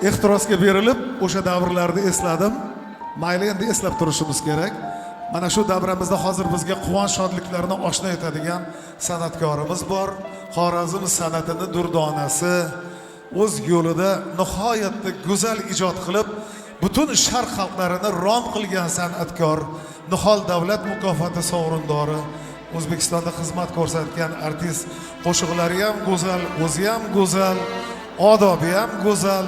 ehtirosga berilib o'sha davrlarni esladim. Mayli, endi eslab turishimiz kerak. Mana shu davramizda hozir bizga quvonch shodliklarni oshno etadigan san'atkorimiz bor. Xorazm san'atini durdonasi, o'z yo'lida nihoyatda go'zal ijod qilib, butun sharq xalqlarini rom qilgan san'atkor, Nihol davlat mukofoti sovrindori, O'zbekistonda xizmat ko'rsatgan artist, qo'shiqlari ham go'zal, o'zi ham go'zal, odobi ham go'zal.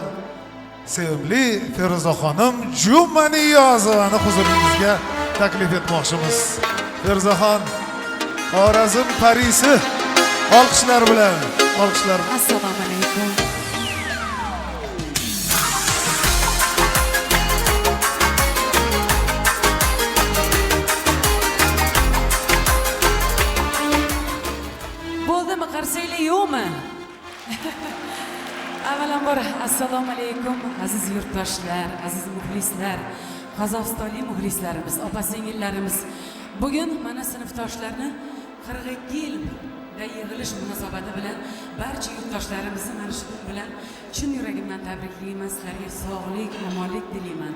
Sevimli Feruzaxonim Juma Niyozovani huzuringizga taklif etmoqchimiz. Feruzaxon, Xorazm Parisi, olqishlar bilan, olqishlar. Assalomu alaykum. Bo'ldimi, qarsanglar yo'qmi? Avvalambor assalomu alaykum aziz yurtdoshlar, aziz muxlislar, qozog'istonlik muxlislarimiz, opa-singillarimiz. Bugun mana sinfdoshlarni 42 yilda yig'ilish munosabati bilan barcha yurtdoshlarimizni mana shu bilan chin yuragimdan tabriklayman. Sizlarga sog'lik, omonlik tilayman.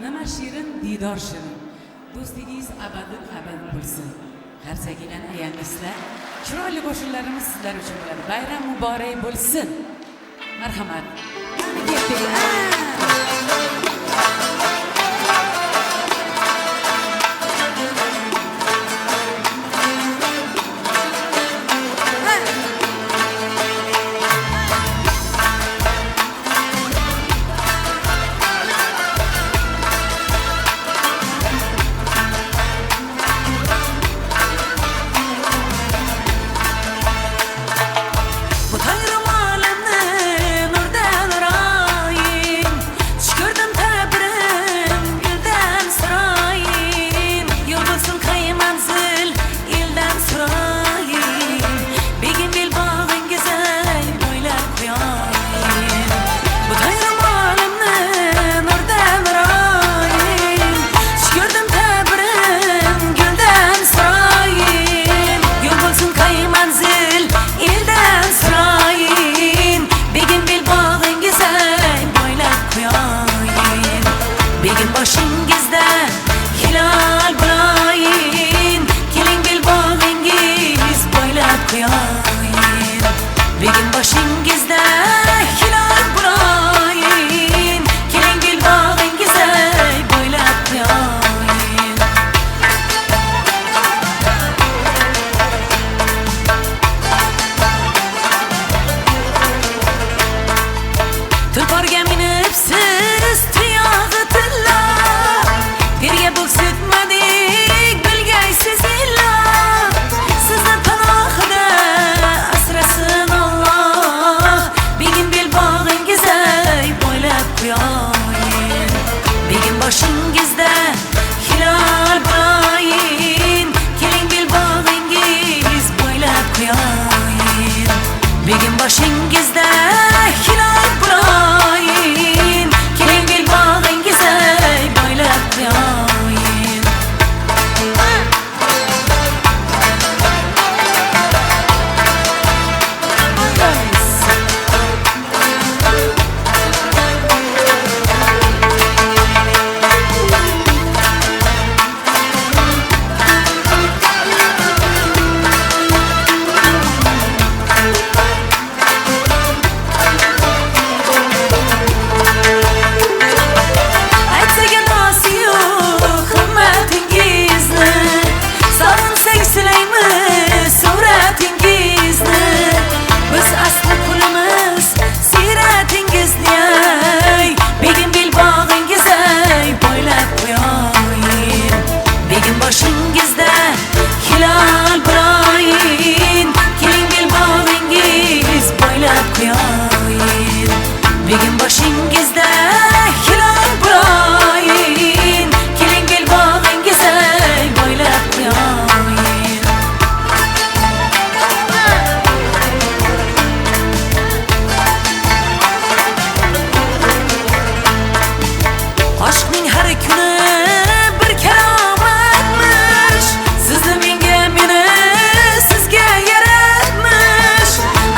Nima shirin, diydor shirin. Do'stligingiz abadin abad bo'lsin. Qarsagilan ayangislar, chiroyli qo'shinlarimiz sizlar uchun bo'ladi. Bayram muborak bo'lsin. Marhamat.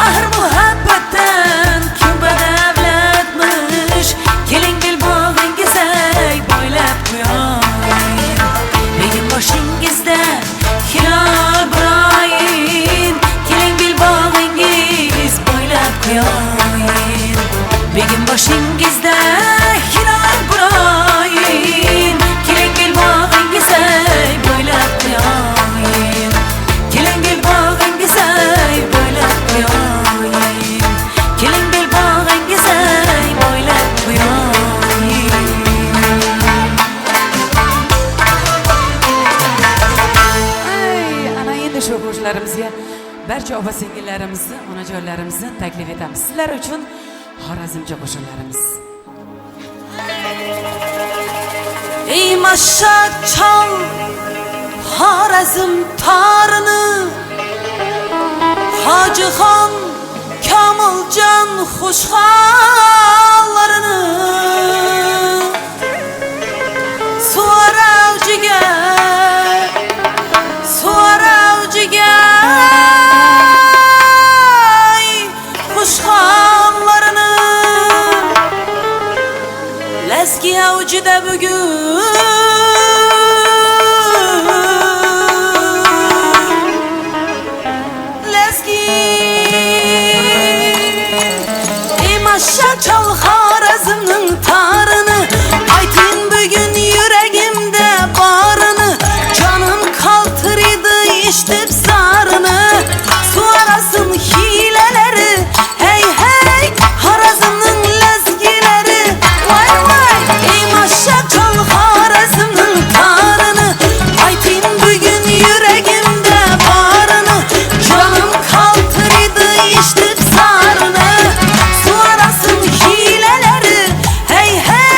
Ahır muhabbetten kim bedevletmiş Egin başingizda hilal burayın, kelengil bağıngiza boylab qo'yayin, kelengil bağıngiza boylab qo'yayin, kelengil bağıngiza boylab qo'yayin. Ay, ana endi shu qo'shnilarimizga barcha opa singillarimizni, onajonlarimizni taklif etamiz. Sizlar uchun Xorazmcha qo'shiqlarimiz. Ey mashhad chal Xorazm tarini, Hojixon Komiljon xushxallarini, Suvaravjiga xushxallarini, Leski avjida bugun Leski ey mashhad chal Xorazmning tarini, ayting bugun yuragimda borini, jonim qaltiraydi eshitib zarini, Suvarasım hileleri, hey hey Xorazmning lezgilari, vay vay ey mashhad chal Xorazmning tarini, ayting bugun yuragimda borini, jonim qaltiraydi eshitib zarini, Suvarasım hileleri, hey hey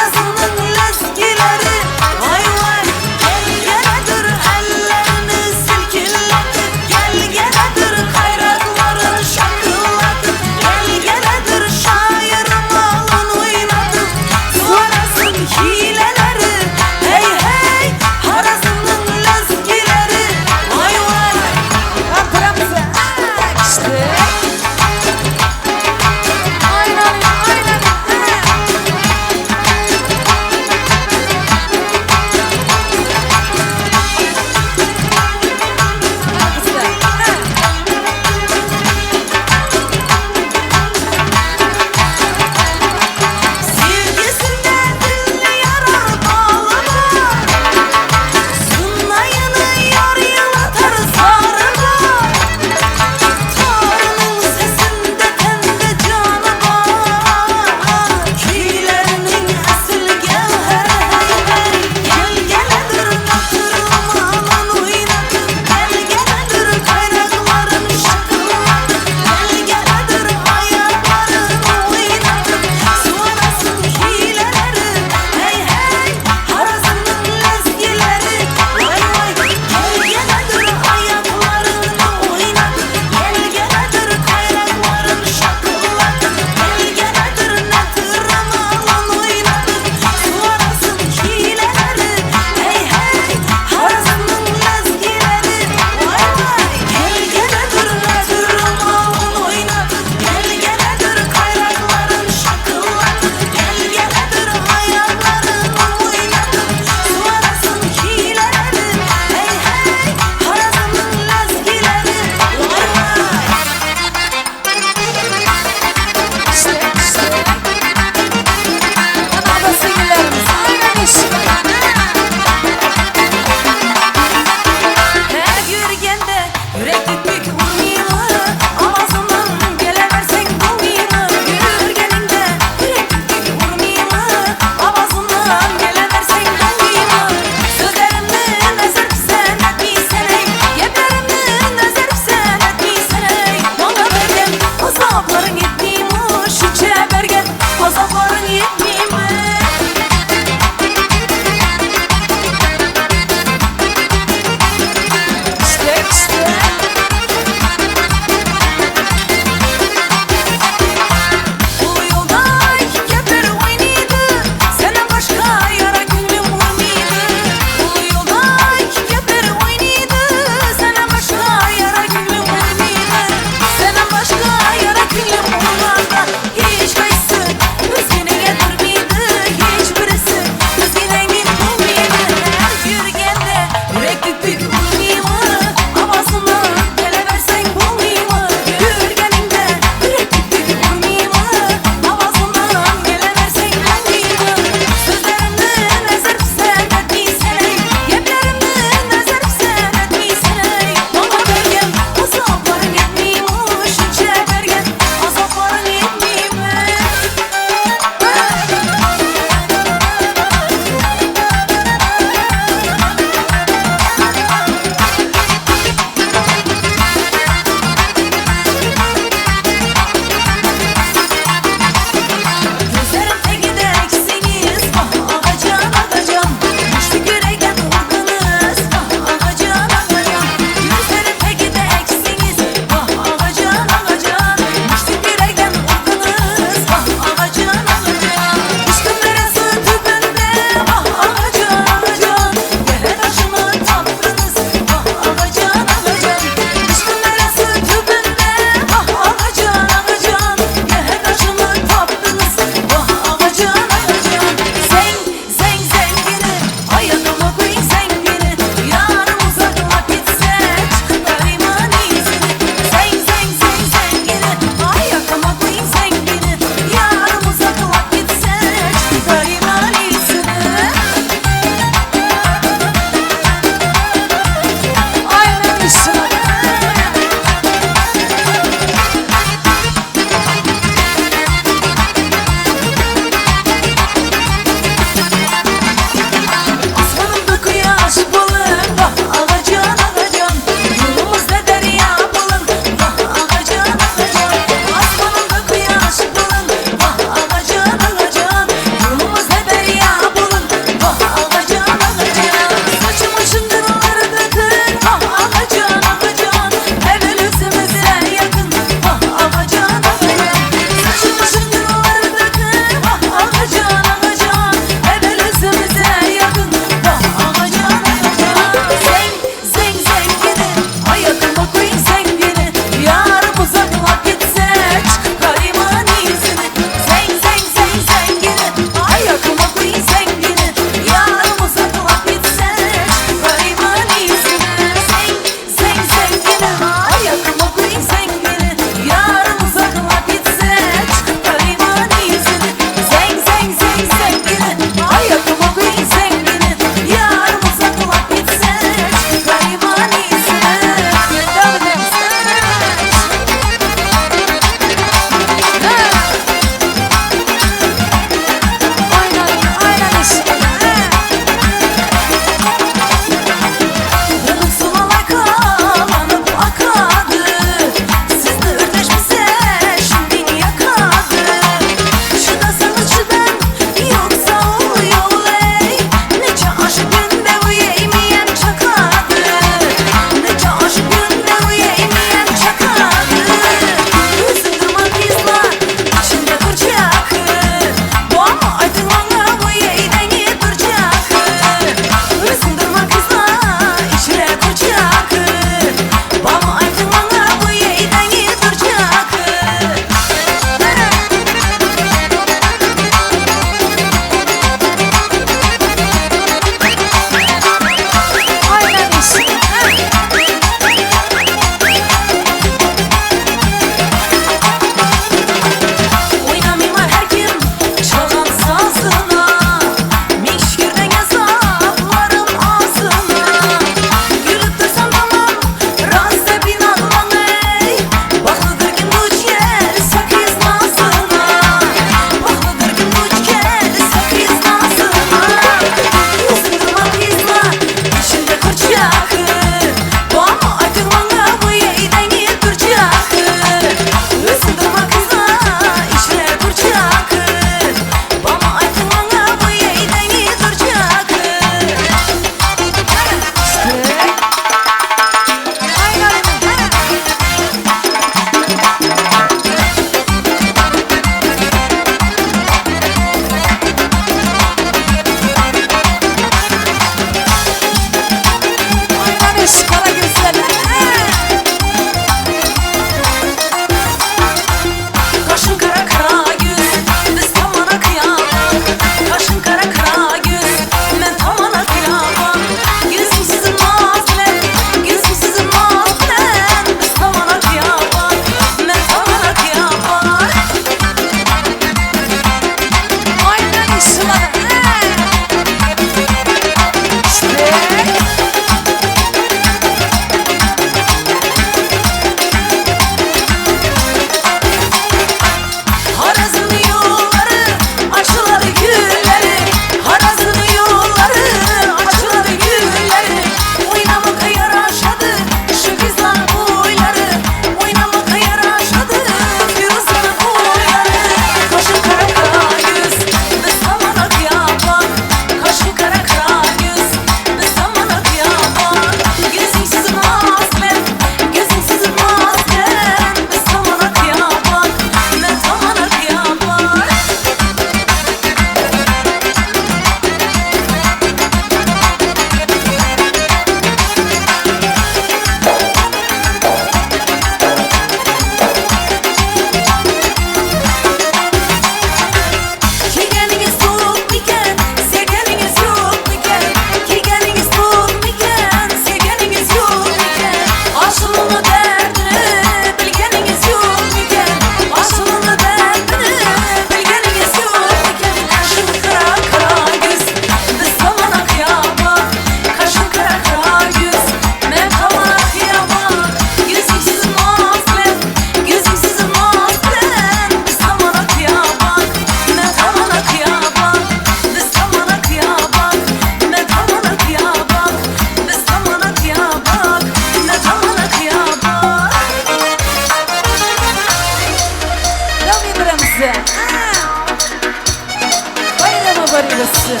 bilsin.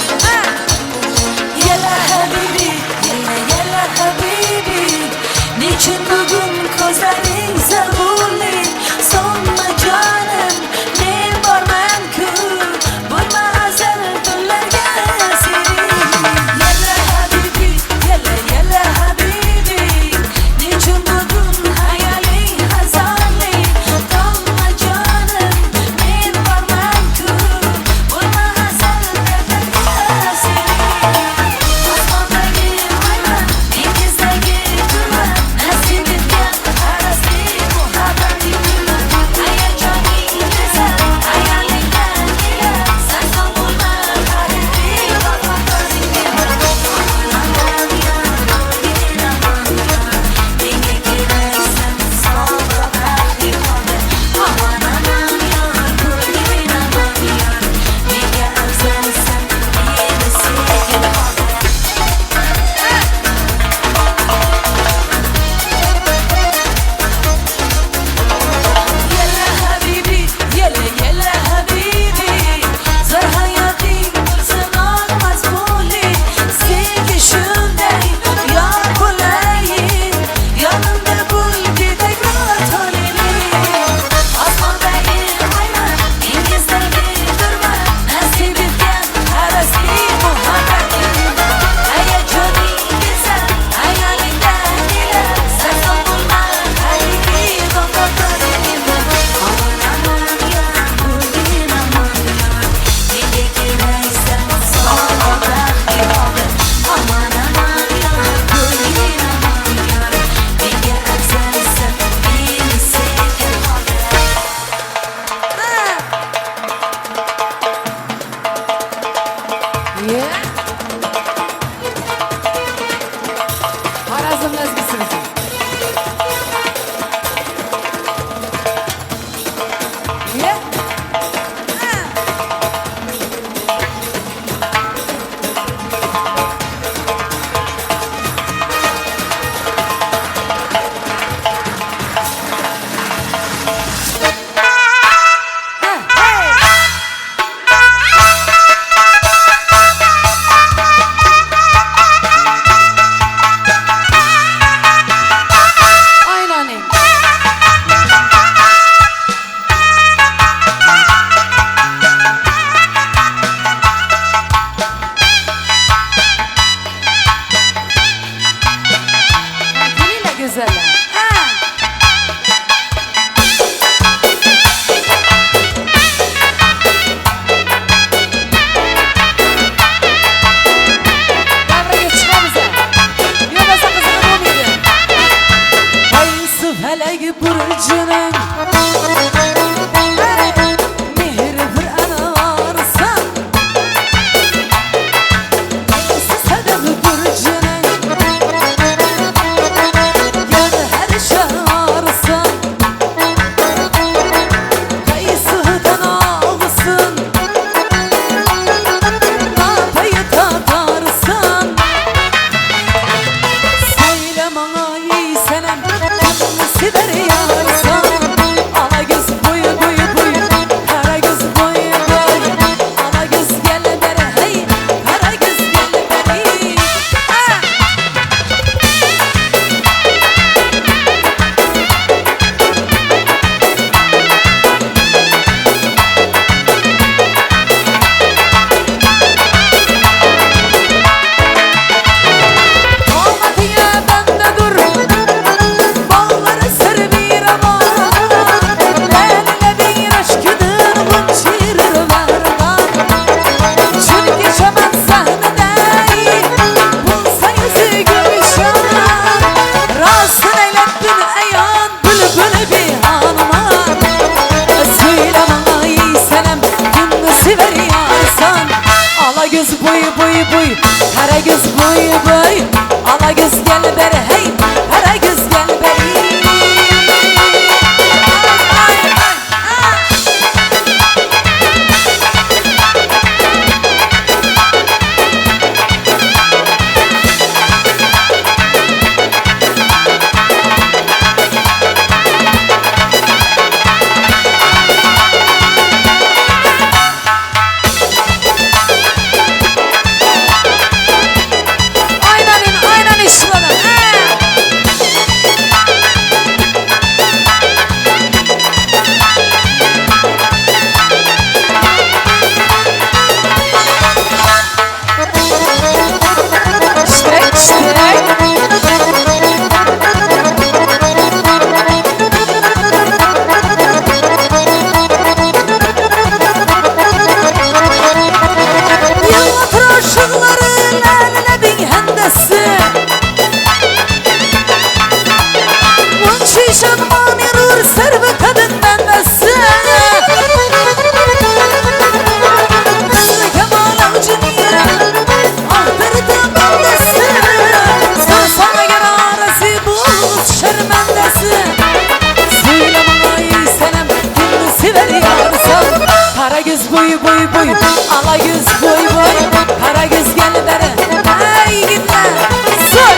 Yalla habibi, yalla habibi. Niçin bugün ko'zlaring zavurli? Sonma canım, men borman ku. Bo'lma azal tunlarga seni. Yalla habibi, yalla habibi. Niçin bugün hayoling hazonli? Sonma canım, men borman ku. Bo'lma azal tunlarga seni. Osmondagi hayvon, dengizdagi turma. Nasib etgan arasli muhabbating turma. Hayajoning go'zal, hayolingdan kelar. Sarson bo'lma habibi, vafodoring menga. Aman ya, menga keraksan sog'liq baxtli qoldi. Aman ya, ko'nglim aman ya, menga afzalsan, meni sevgin qoldi. Yalla habibi, yalla habibi. Zor hayoting bo'lsin mazmunli. Senga shunday yor bo'layin. Yonimda bo'lgi takror tonili. Osmondagi hayvon, dengizdagi turma. Nasib etgan arasli muhabbating. Hayajoning go'zal, hayolingdan kelar. Sarson bo'lma habibi, vafodoring menga. Aman ya, ko'nglim aman ya, menga keraksan sog'liq baxtli qoldi. Aman ya, ko'nglim aman ya, menga afzalsan, meni sevgin qoldi. Xorazm nazgisimiz. Aynen. Diliyle güzeller. Davraga chiqamiz. Yo'lmasa qizig'i bo'lmaydi. Qaysi falagi burjining mehri bir anvarsan. Qaysi sadaf burjining yana har shaharsan. Qaysi tanog'isin napayı tatarsan. Söyle bana ey senem, kimisi der yarsan. Ala göz boyu boyu boyu, kara göz boyu boyu. Ala göz gel beri hey, kara göz gel beri. Olmadıya bende dur, bağları sır bir ama. Benimle bir aşkıdır bunçirir vardan. Çünkü şaman sahnede bulsa yüzü gülşan. Rasın eylettin eyan bülbül bir hanıma. Söyle bana ey senem, kimisi ver yarsan. Ala göz boyu boyu boyu, kara göz boyu boyu. Ala göz gel beri hey, kara göz gel beri. Ay, ay, ay. boy boy ala göz boy boy kara göz gel beri hey yigitler soy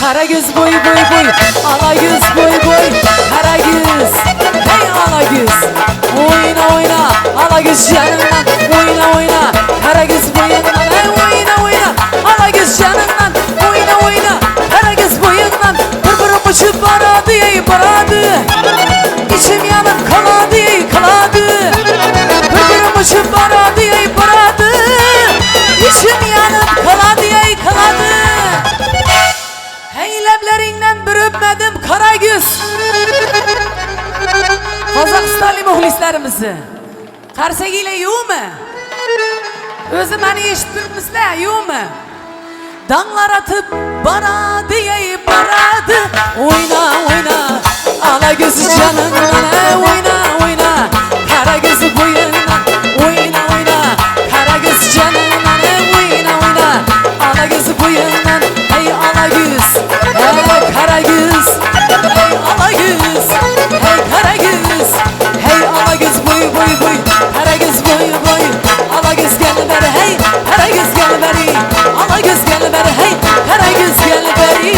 Karagöz boy boy boy Alagöz boy boy Karagöz Hey Alagöz Oyna oyna Alagöz canından Oyna oyna Karagöz boyundan Hey oyna oyna Alagöz canından Oyna oyna Karagöz boyundan Pırpırım uçup baradı ey baradı İçim yanıp kaladı ey kaladı Pırpırım uçup baradı ey baradı İçim yanıp kaladı ey kaladı Hey leblerinden bir öpmedim Karagöz Kazakistanlı muhlislerimizi Karsegiyle yuğu mu? Özü beni eşittirmişler yuğu mu? Dağlar atıp baradı ey baradı Oyna oyna Alagöz canından oyna oyna Karagöz boyundan oyna oyna Karagöz canından oyna oyna Alagöz boyundan hey Alagöz hey Karagöz hey Alagöz hey Karagöz hey Alagöz boy boy boy Karagöz boy boy Alagöz gel beri hey Karagöz gel beri Alagöz gel beri hey Karagöz gel beri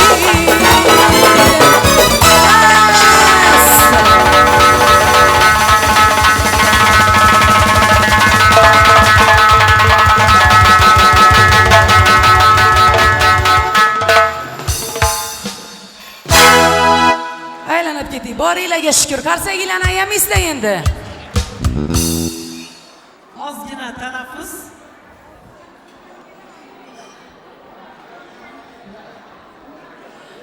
Aylanıp gitti. Boriyle şükür. Karsegilen ayam isteyindi. Ozgina tanaffus.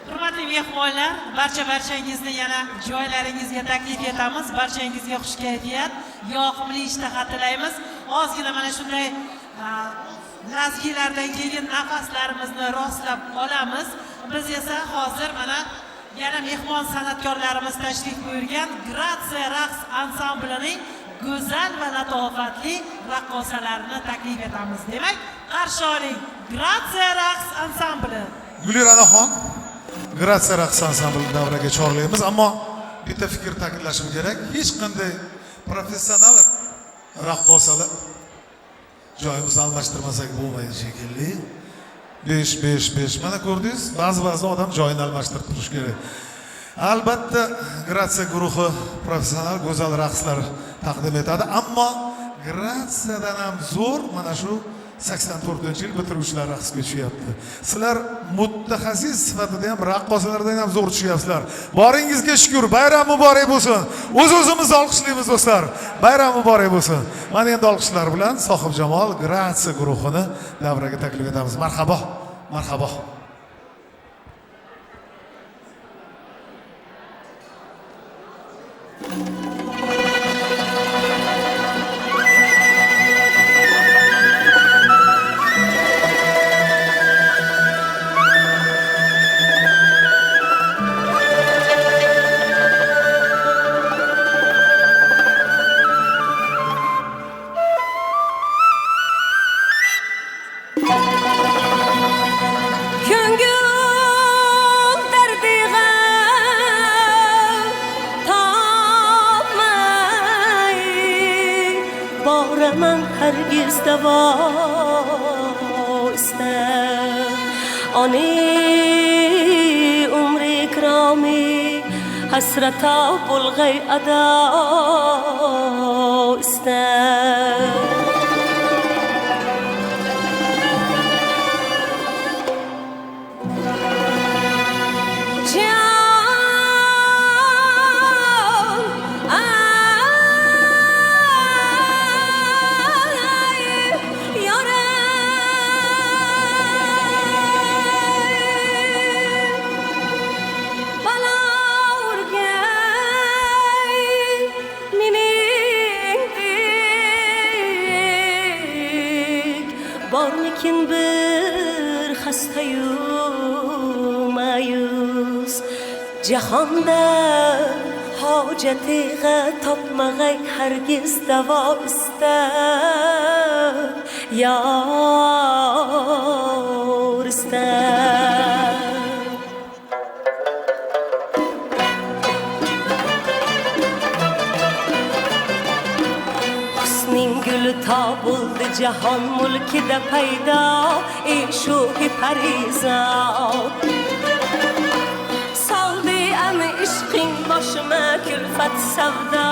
Hurmatli mehmonlar, barchangizni yana joylaringizga taklif etamiz. Barchangizga xush kayfiyat, yoqimli ishtaha tilaymiz. Ozgina mana shunday lazgilardan keyin nafaslarimizni rostlab olamiz. Biz esa hozir mana yana mehmon san'atkorlarimiz tashrif buyurgan Gratsiya raqs ansamblining go'zal va latofatli raqqosalarini taklif etamiz. Demak, qarshi oling Gratsiya raqs ansambli. Guliranaxon Gratsiya raqs ansambli davraga chorlaymiz, ammo bitta fikr ta'kidlashim kerak. Hech qanday professional raqqosalar joyimizni almashtirmasak bo'lmaydi shekilli. 5 mana ko'rdingiz, ba'zi odam joyini almashtirib turish kerak. Albatta Gratsiya guruhi professional go'zal raqslar taqdim etadi, ammo Gratsiyadan ham zo'r mana shu 84-yil bitiruvchilar raqsga tushyapti. Sizlar mutaxassis sifatida ham raqqosalardan ham zo'r tushyapsizlar. Boringizga shukr, bayram muborak bo'lsin. O'z-o'zimizni olqishlaymiz do'stlar. Bayram muborak bo'lsin. Mana endi olqishlar bilan Sohibjamol Gratsiya guruhini davraga taklif etamiz. Marhabo. Marhabo. من هرگز دوا استم آنی عمر اکرامی حسرتا بلغی ادا استم barmikin bir xastayu mayus jahonda hojatiga topmag'ay hargiz davo istab yor istab gülü tabuldu cihan mulkida payda işuhi parizat saldi ami ishqing boshima kulfat savdo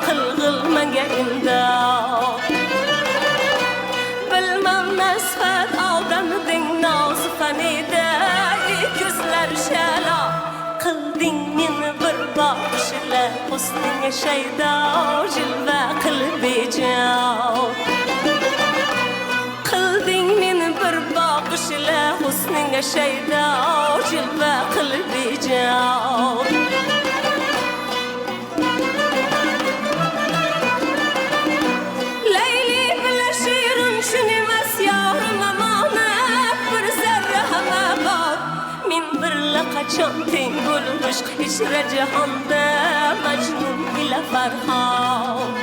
qilg'ilmaga imdod bilmam nasfat odamding nozi fanida ko'zlar shala qilding meni bir boshla husninga shaydo jilva qilib bejod qilding meni bir boshla husninga shaydo jilva qilib bejod Layli bilan shirin shunimas yorim amonat bir zarra hamabod men birla qachon teng bo'lib ishq ichra jahonda majnun ila farhod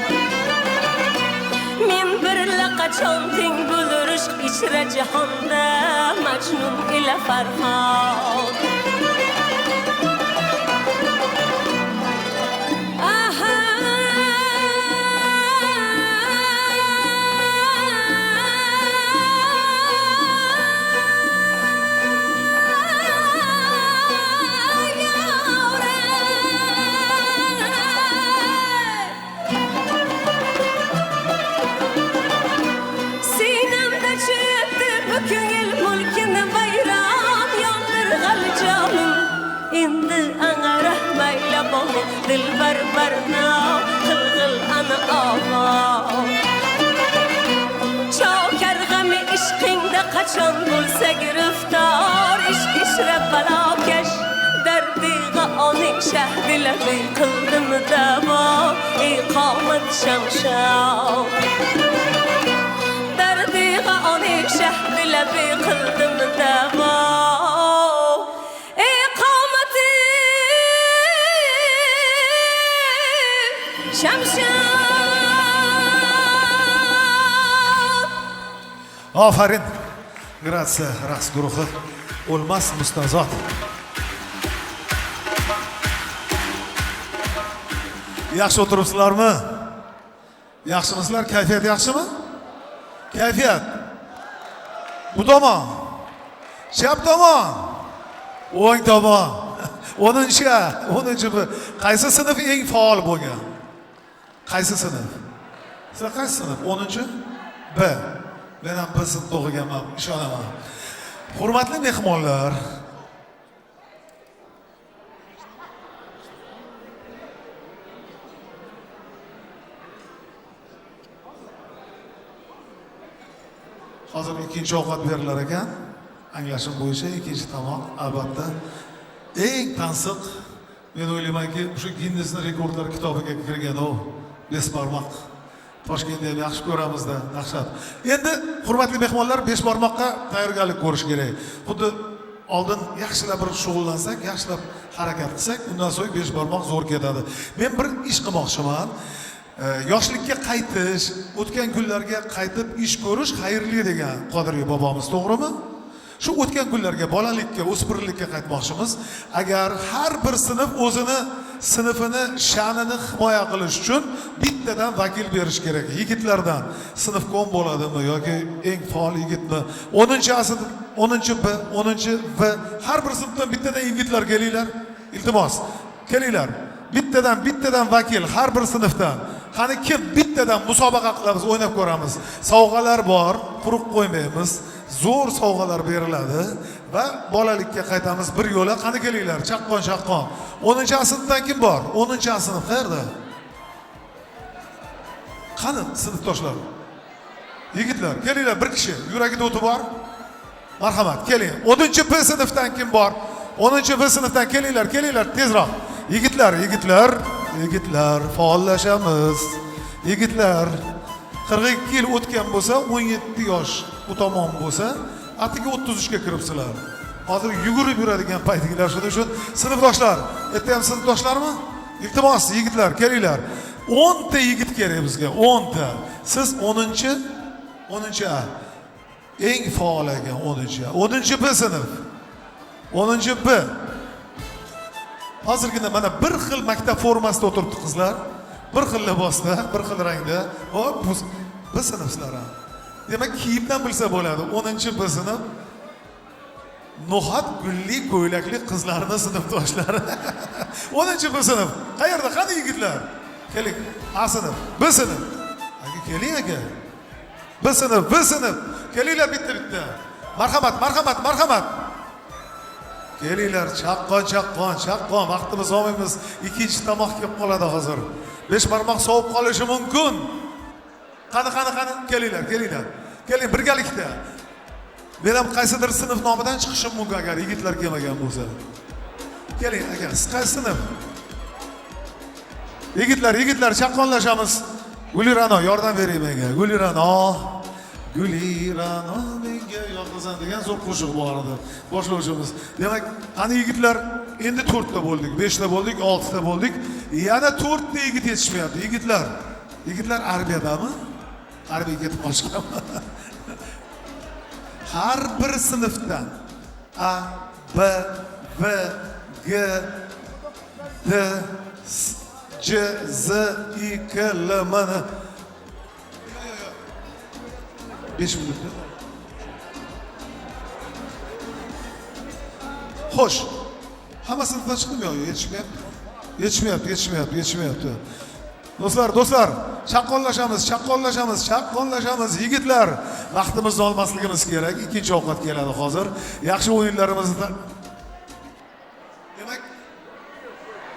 men birla qachon teng bo'lur ishq ichra jahonda majnun ila farhod dilbar barna qilg'il ana ovoz chokar g'ami ishqingda qachon bo'lsa giriftor ishq ishra balokash dardiga oning shahdilabi qildim davo iqomat shamshon dardiga oning shahdilabi qildim davo Aferin. Gratsiya raqs guruhi o'lmas mustazot. Yaxshi o'tiribsizlarmi? Yaxshimisizlar? Kayfiyat yaxshimi? Kayfiyat. Bu tomon. Chap tomon. O'ng tomon. 10-10 bu. Qaysi sinf eng faol bo'lgan? Qaysi sinf? Sizlar qaysi sinf? 10-chi? B. Men ham B sinfda o'qiganman, ishonaman. Hurmatli mehmonlar, hozir ikkinchi ovqat berilar ekan. Anglashim bo'yicha ikkinchi tomoq albatta eng tansiq. Men o'ylaymanki, o'sha Ginnesning rekordlar kitobiga kirgan o besbarmoq. Toshkentda ham yaxshi ko'ramizda, dahshat. Endi hurmatli mehmonlar, besh barmoqqa tayyorgarlik ko'rish kerak. Xuddi oldin yaxshilab bir shug'ullansak, yaxshilab harakat qilsak, undan so'ng besh barmoq zo'r ketadi. Men bir ish qilmoqchiman. Yoshlikka qaytish, o'tgan kunlarga qaytib ish ko'rish xayrli degan Qodiriy bobomiz, to'g'rimi? Shu o'tgan kunlarga, bolalikka, o'spirinlikka qaytmoqchimiz. Agar har bir sinf o'zini sinfini, sha'nini himoya qilish uchun bittadan vakil berish kerak. Yigitlardan sinf kom bo'ladimi yoki eng faol yigitmi? 10-asr, 10-B, 10-V, har bir sinfdan bittadan yigitlar kelinglar. Iltimos, kelinglar. Bittadan vakil har bir sinfdan. Qani kim bittadan musobaqa qilamiz, o'ynab ko'ramiz. Sovg'alar bor, quruq qo'ymaymiz. Zo'r sovg'alar beriladi va bolalikka qaytamiz bir yo'la. Qani kelinglar, chaqqon. 10-sinfdan kim bor? 10-sinf qayerda? Qani sinfdoshlar? Yigitlar, kelinglar, bir kishi, yuragida o'ti bor. Marhamat, keling. 10-B sinfdan kim bor? 10-B sinfdan kelinglar, tezroq. Yigitlar, faollashamiz. Yigitlar, 42 yil o'tgan bo'lsa, 17 yosh bu tomon bo'lsa, atigi 33 ga kiribsizlar. Hozir yugurib yuradigan paytinglar, shuning uchun sinfdoshlar, erta ham sinfdoshlarmi? Iltimos, yigitlar, kelinglar. 10 ta yigit kerak bizga, 10 ta. Siz 10-A. Eng faol ekan 10-A. 10-B sinf. 10-B. Hozirgina mana bir xil maktab formasida o'tiribdi qizlar. Bir xil libosda, bir xil rangda. Hop, bu sinflar ham. Demak, kiyimdan bilsa bo'ladi. 10-B sinf. No'xat gulli ko'ylakli qizlarning sinfdoshlari. 10-B sinf. Qayerda? Qani yigitlar? Keling, A sinf, B sinf. Aka keling aka. B sinf. Kelinglar bitta. Marhamat. Kelinglar, chaqqon. Vaqtimiz olmaymiz. Ikkinchi tomoq kelib qoladi hozir. 5 barmoq sovib qolishi mumkin. Qani. Kelinglar. Keling birgalikda. Men ham qaysidir sinf nomidan chiqishim mumkin agar yigitlar kelmagan bo'lsa. Keling aka, siz qaysi sinf? Yigitlar, chaqqonlashamiz. Gulirano, yordam bering menga. Gulirano menga yoqasan degan zo'r qo'shiq bor edi. Boshlovchimiz. Demak, qani yigitlar, endi 4 ta bo'ldik, 5 ta bo'ldik, 6 ta bo'ldik. Yana 4 ta yigit yetishmayapti. Yigitlar arbiyadami? Arbiyaga ketib qolishganmi? Har bir sinfdan A, B, V, G, D, C, Z, I, K, L, M, N. 5 minutda. Xo'sh. Hamma sinfdan chiqdimi yo? Yetishmayapti. Do'stlar, chaqqonlashamiz. Yigitlar, vaqtimizni olmasligimiz kerak. Ikkinchi ovqat keladi hozir. Yaxshi o'yinlarimizni. Demak,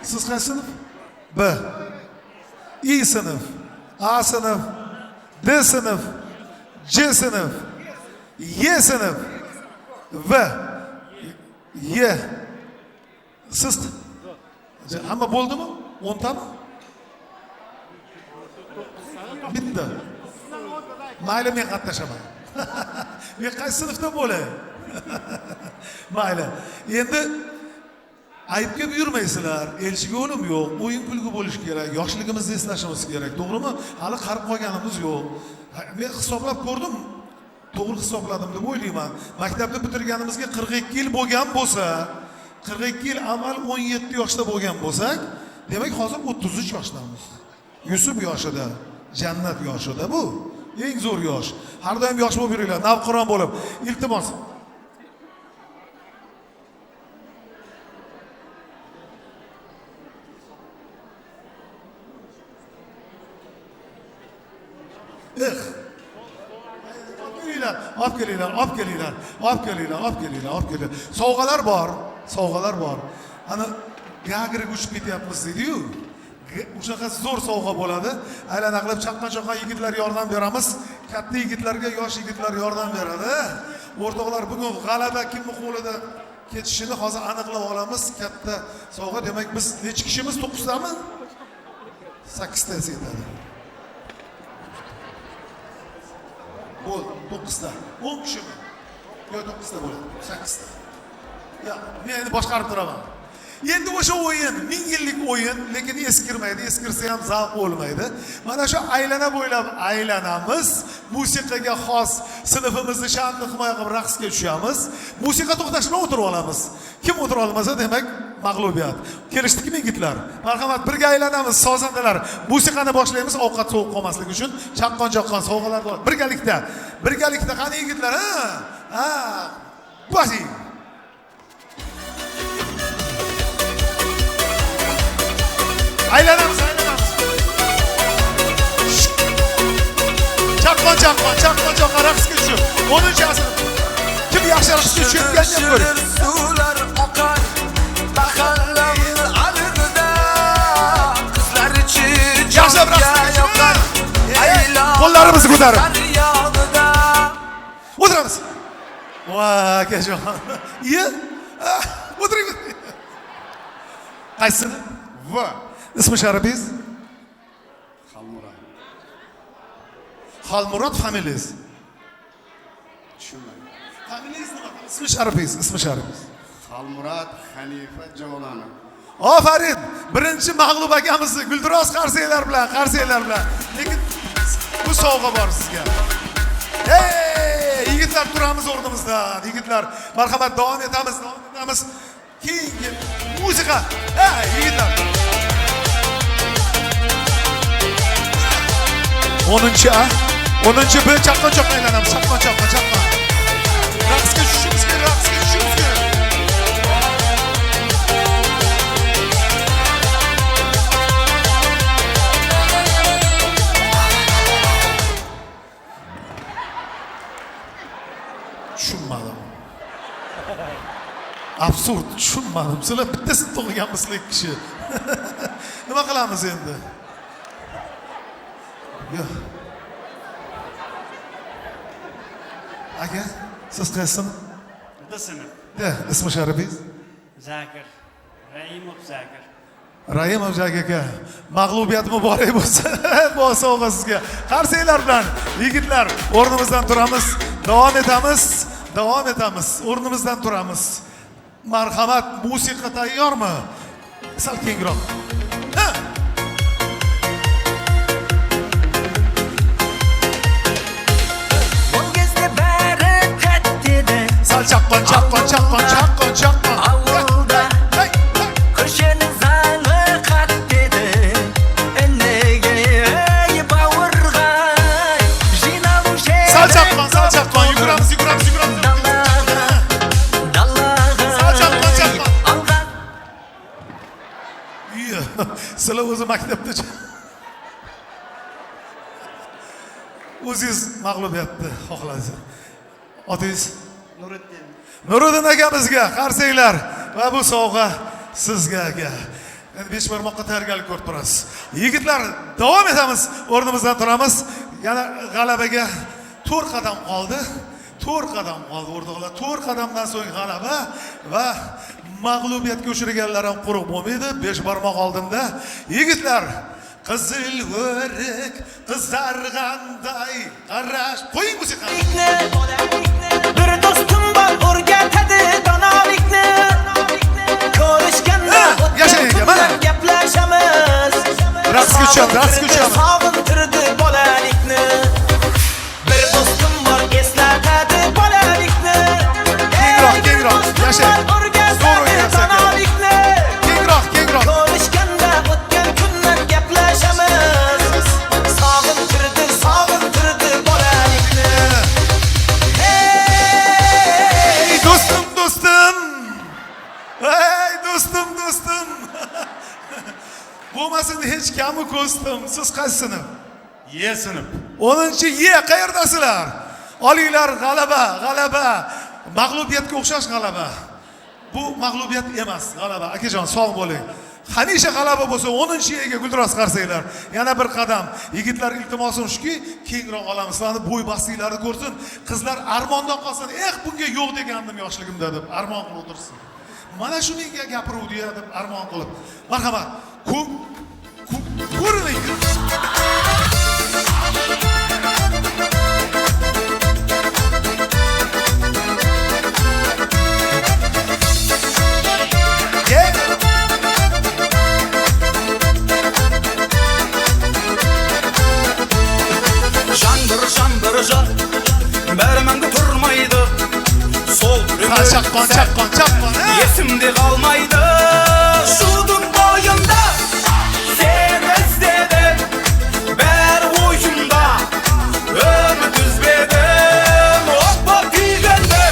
siz qaysi sinf? B. I sinf, A sinf, D sinf, C sinf, Y sinf, V, Y. Siz hamma bo'ldimi? 10 tami? Bitta. Mayli, men qatnashaman. Men qaysi sinfda bo'lay? Mayli. Endi ayibga buyurmaysizlar. Elchiga o'lim yo'q. O'yin kulgu bo'lish kerak. Yoshligimizni eslashimiz kerak. To'g'rimi? Hali qarib qolganimiz yo'q. Men hisoblab ko'rdim. To'g'ri hisobladim deb o'ylayman. Maktabni bitirganimizga 42 yil bo'lgan bo'lsa, 42 yil avval 17 yoshda bo'lgan bo'lsak, demak hozir 33 yoshdamiz. Yusuf yoshida. Jannat yoshida bu. Eng zo'r yosh. Har doim yosh bo'lib yuringlar, navqiron bo'lib. Iltimos. Olib kelinglar. Sovg'alar bor. Ana Gagriga uchib ketyapmiz dedi-yu. O'shaqa zo'r sovg'a bo'ladi. Aylana qilib chaqqan-chaqqan yigitlar yordam beramiz. Katta yigitlarga yosh yigitlar yordam beradi. O'rtoqlar, bugun g'alaba kimning qo'lida ketishini hozir aniqlab olamiz. Katta sovg'a, demak biz necha kishimiz? 9 tami? 8 ta yetadi. Bo'ldi, 9 ta. 10 kishimi? Yo, 9 ta bo'ladi. 8 ta. Ya, men endi boshqarib turaman. Endi o'sha o'yin 1000 yillik o'yin, lekin eskirmaydi. Eskirsa ham zavq bo'lmaydi. Mana shu aylana bo'ylab aylanamiz. Musiqaga xos sinfimizni sha'nni himoya qilib raqsga tushamiz. Musiqa to'xtashini o'tirib olamiz. Kim o'tira olmasa, demak mag'lubiyat. Kelishdikmi yigitlar? Marhamat, birga aylanamiz, sozandalar. Musiqani boshlaymiz, ovqat sovuq qolmasligi uchun. Chaqqon-chaqqon sovg'alar bor. Birgalikda qani yigitlar, ha? Boshing. Aylanamiz. Chaqqon raqsga tushib. 10-asr. Kim yaxshi raqsga tushayotganini ko'ring. Suvlar oqar, bahallamni alida. Qizlar ichi jonga yoqar. Qo'llarimizni ko'tarib. O'tiramiz. Va, akajon. Iya? O'tiring. Qaysini? Va. Ismi sharifis? Xalmurod familiyas. Tushunmadim. Familiyas nima? Ismi sharifis. Xalmurod Hanifa Javlonov. Ofarin. Birinchi mag'lub akamizni guldiroz qarsanglar bilan. Lekin bu sovg'a bor sizga. Hey, yigitlar, turamiz o'rnimizdan. Yigitlar, marhamat, davom etamiz. Keyingi musiqa. Hey, yigitlar. 10-chi bir chaqqon-chaqqon aylanamiz. Chaqqon. Raqsga tushishimiz kerak. Tushunmadim. Absurd, tushunmadim. Sizlar bittasini to'g'riganmisizlar kishi. Nima qilamiz endi? Yo'q. Aka, siz qaysini? Bitasini. Ismi sharifis? Zakir. Raimov Zakir. Raimov Zakir aka. Mag'lubiyat muborak bo'lsin. Bu sovg'a sizga. Qarsanglar bilan yigitlar, o'rnimizdan turamiz. Davom etamiz. O'rnimizdan turamiz. Marhamat, musiqa tayyormi? Sal kengroq. Sal chaqqon. Avvalda qo'shini zali qat dedi. Endiga bavurg'ay. Jinav sher. Sal chaqqon. Yuguramiz. Sal chaqqon. Sizlar o'zi maktabda o'zingiz mag'lubiyatni xohlaysiz. Otingiz? Nuriddin akamizga qarsanglar va bu sovg'a sizga aka. Endi besh barmoqqa tayyorgarlik ko'rib turasiz. Yigitlar, davom etamiz. O'rnimizdan turamiz. Yana g'alabaga 4 qadam qoldi. 4 qadam qoldi o'rtoqlar. 4 qadamdan so'ng g'alaba va mag'lubiyatga uchraganlar ham quruq bo'lmaydi. 5 barmoq oldinda. Yigitlar, qizil o'rik qizarganday qarash. Qo'ying musiqani. Bir do'stim bor o'rgatadi donolikni. Ko'rishganda gaplashamiz. Raqsga tushamiz. Sog'intirdi bolalikni. Bir do'stim bor eslatadi bolalikni. Kengroq. Yashang. Zo'r o'ynayapsiz. Kengroq. Ko'rishganda o'tgan kunlar gaplashamiz. Sog'intirdi Yo'qmi ko'stim? Siz qaysi sinf? Ye sinf. 10-ye qayerdasizlar? Olinglar g'alaba. Mag'lubiyatga o'xshash g'alaba. Bu mag'lubiyat emas, g'alaba. Akajon, sog' bo'ling. Hamisha g'alaba bo'lsa 10-yega guldiroz qarsanglar. Yana bir qadam. Yigitlar iltimosim shuki, kengroq olamiz. Sizlarni bo'y bastinglarni ko'rsin. Qizlar armondan qolsin. Bunga yo'q degandim yoshligimda deb armon qilib o'tirsin. Mana shu menga gapiruvdi deb armon qilib. Marhamat. Ko'rining. Şambır Bermende turmaydı. Sol Çakkon. Yesimde kalmaydı. Şudun boyunda sen izledin. Ber oyunda ümit üzmedim. Hoppa tüygende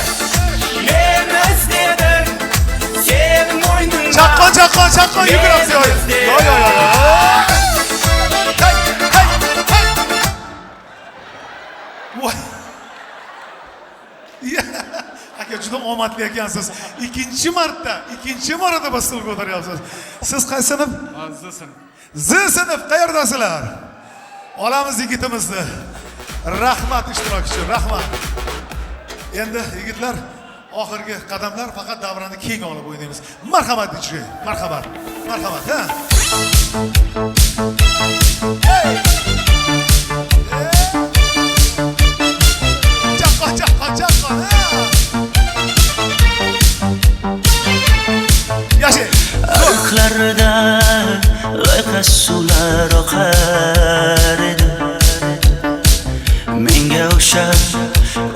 men izledin. Senin oyununda Çakkon yugurib yo. Aka juda omadli ekansiz. Ikkinchi marta bastil ko'taryapsiz. Siz qaysi sinf? Z sinf. Qayerdasizlar? Olamiz yigitimizni. Rahmat ishtirokchi, rahmat. Endi yigitlar, oxirgi qadamlar faqat davrani keng olib o'ynaymiz. Marhamat DJ, marhamat, ha. Çakkon. Yaşı. Arıqlarda loyqa suvlar oqar edi. Menga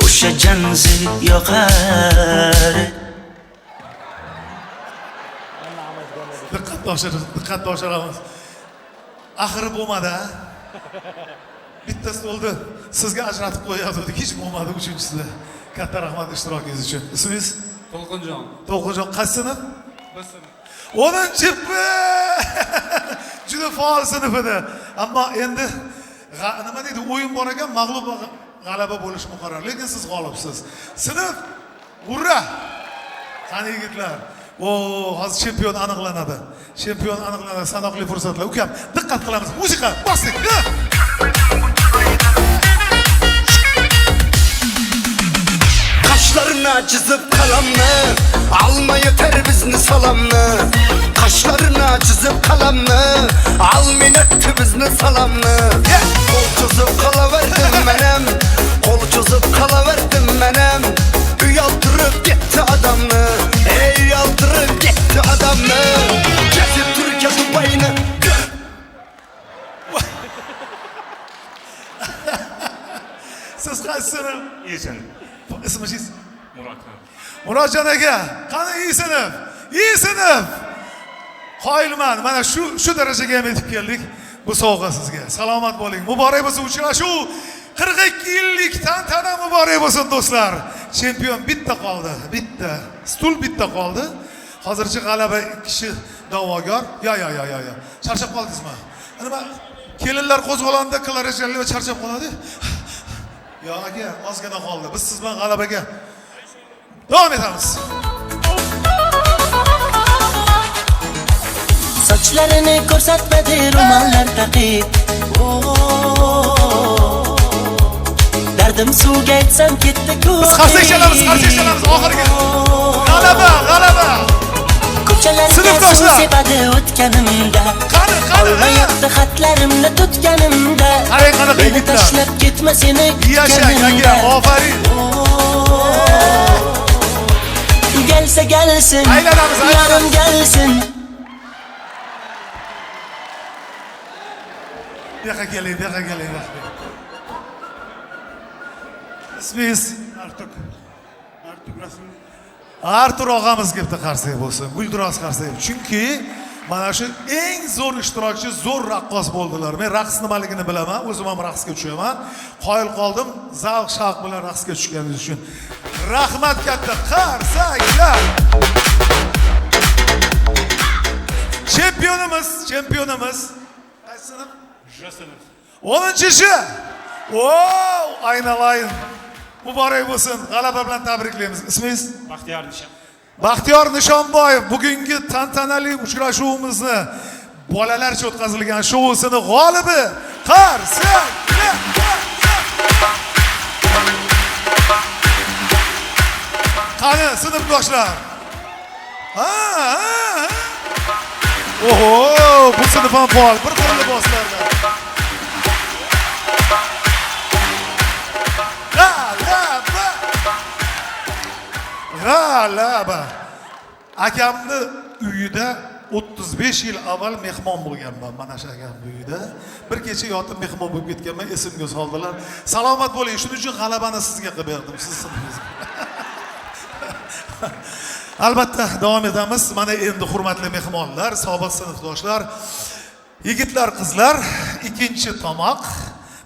o'sha janzi yoqar edi. Diqqat toshiramiz. Axiri bo'lmadi, ha? Bittasi bo'ldi. Sizga ajratib qo'yayotgandik, hech bo'lmadi uchinchisida. Katta rahmat ishtirokingiz uchun. Ismingiz? To'lqinjon. Qaysi sinf? 10-chi. Juda faol sinf edi. Ammo endi nima deydi, o'yin bor ekan, mag'lub g'alaba bo'lish muqarrar, lekin siz g'olibsiz. Sinf, urra! Qani yigitlar. Hozir chempion aniqlanadi. Sanoqli fursatlar. Ukam, diqqat qilamiz. Musiqa, bosdik. Kaşlarına çizip kalemle alma yeter bizni salamlı. Kaşlarına çizip kalemle almayın etti bizni salamlı. Kol çözüp kalaverdim menem, kol çözüp kalaverdim menem. Uyaldırıp gitti adamlı, uyaldırıp gitti adamlı. Kesip Türkiye Dubai'ni. Siz qaysi sinf? Ye sinf. Ismingiz? Murodjon. Murodjon aka, qani iyi sinf. Qoyilman, mana shu darajaga ham yetib keldik. Bu sovg'a sizga. Salomat bo'ling. Muborak bo'lsin uchrashuv. 42 yillik tantana muborak bo'lsin do'stlar. Chempion bitta qoldi. Stul bitta qoldi. Hozircha g'alaba 2 kishi da'vogar. Yo. Charchab qoldingizmi? Nima? Kelinlar qo'zg'olonda klarajali va charchab qoladi. Yo aka, ozgina qoldi. Biz siz bilan g'alabaga davom etamiz. Sochlarini ko'rsatmadi ro'mollar taqib. Dardim suvga aytsam ketdi-ku. Biz qarsak chalamiz oxirgi. G'alaba. Ko'chalarga suv sepadi o'tganimda. Olmayapti xatlarimni tutganimda. Meni tashlab ketma seni kutganimda. Ofarin. Gelsin, yarım gelsin. Buyoqqa keling. Ismingiz? Artur og'amiz kelibdi, qarsak bo'lsin. Guldiroz qarsak. Chunki mana shu eng zo'r ishtirokchi, zo'r raqqos bo'ldilar. Men raqs nimaligini bilaman, o'zim ham raqsga tushaman. Qoyil qoldim, zavq shavq bilan raqsga tushganingiz uchun. Rahmat katta, qarsaklar. Chempionimiz. Qaysi sinf? J sinf. 10-chi. Wow, aynalayın. Muborak bo'lsin. G'alaba bilan tabriklaymiz. Ismingiz? Baxtiyor Nishon. Baxtiyor Nishonboyev bugungi tantanali uchrashuvimizni bolalarcha o'tkazilgan shousini g'olibi Qarsi. Qani sinfdoshlar. Oho, bu sinf ham faol. Bir xil liboslarda. G'alaba. Akamni uyida 35 yil avval mehmon bo'lganman. Mana shu akamning uyida bir kecha yotib mehmon bo'lib ketganman, esimga soldilar. Salomat bo'ling, shuning uchun g'alabani sizga qilib berdim, siz sinfingizga. Albatta davom etamiz. Mana endi hurmatli mehmonlar, sobiq sinfdoshlar, yigitlar, qizlar, ikkinchi tomoq,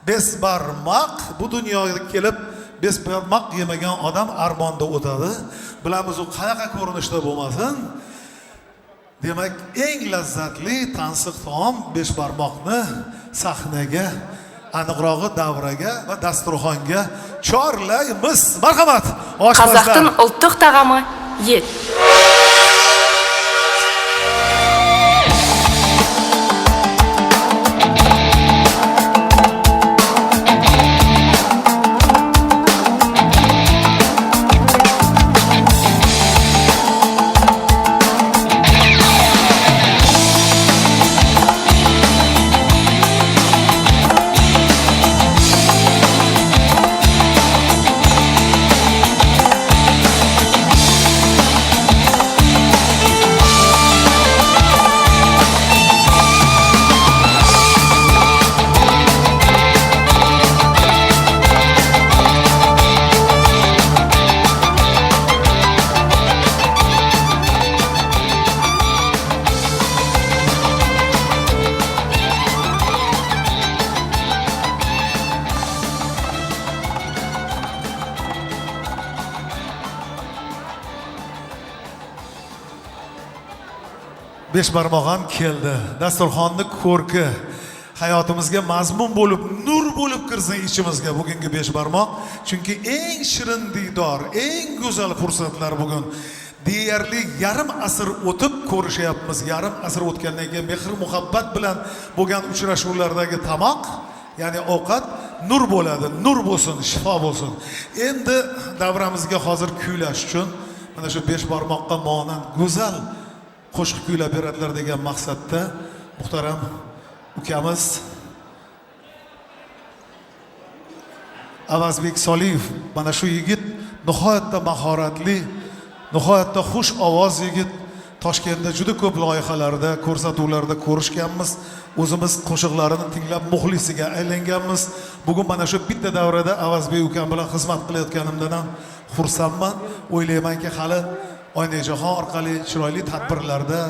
besbarmoq. Bu dunyoga kelib besbarmoq yemagan odam armonda o'tadi. Bilamiz u qanaqa ko'rinishda bo'lmasin. Demak, eng lazzatli tansiq taom beshbarmoqni sahnaga, aniqrog'i davraga va dasturxonga chorlaymiz. Marhamat, oshpazlar. Qozoqning ultiq taomi yet. Beshbarmoq ham keldi. Dasturxonni ko'rki hayotimizga mazmun bo'lib, nur bo'lib kirsin ichimizga bugungi beshbarmoq. Chunki eng shirin diydor, eng go'zal fursatlar bugun. Deyarli yarim asr o'tib ko'rishyapmiz. Yarim asr o'tgandan keyin mehr muhabbat bilan bo'lgan uchrashuvlardagi tamoq, ya'ni ovqat nur bo'ladi, nur bo'lsin, shifo bo'lsin. Endi davramizga hozir kuylash uchun mana shu beshbarmoqqa monand go'zal qo'shiq kuylab beradilar degan maqsadda muhtaram ukamiz Avazbek Soliyev, mana shu yigit nihoyatda mahoratli, nihoyatda xush ovoz yigit. Toshkentda juda ko'p loyihalarda, ko'rsatuvlarda ko'rishganmiz. O'zimiz qo'shiqlarini tinglab muxlisiga aylanganmiz. Bugun mana shu bitta davrada Avazbek ukam bilan xizmat qilayotganimdan ham xursandman. O'ylaymanki, hali Oynajahon orqali chiroyli tadbirlarda,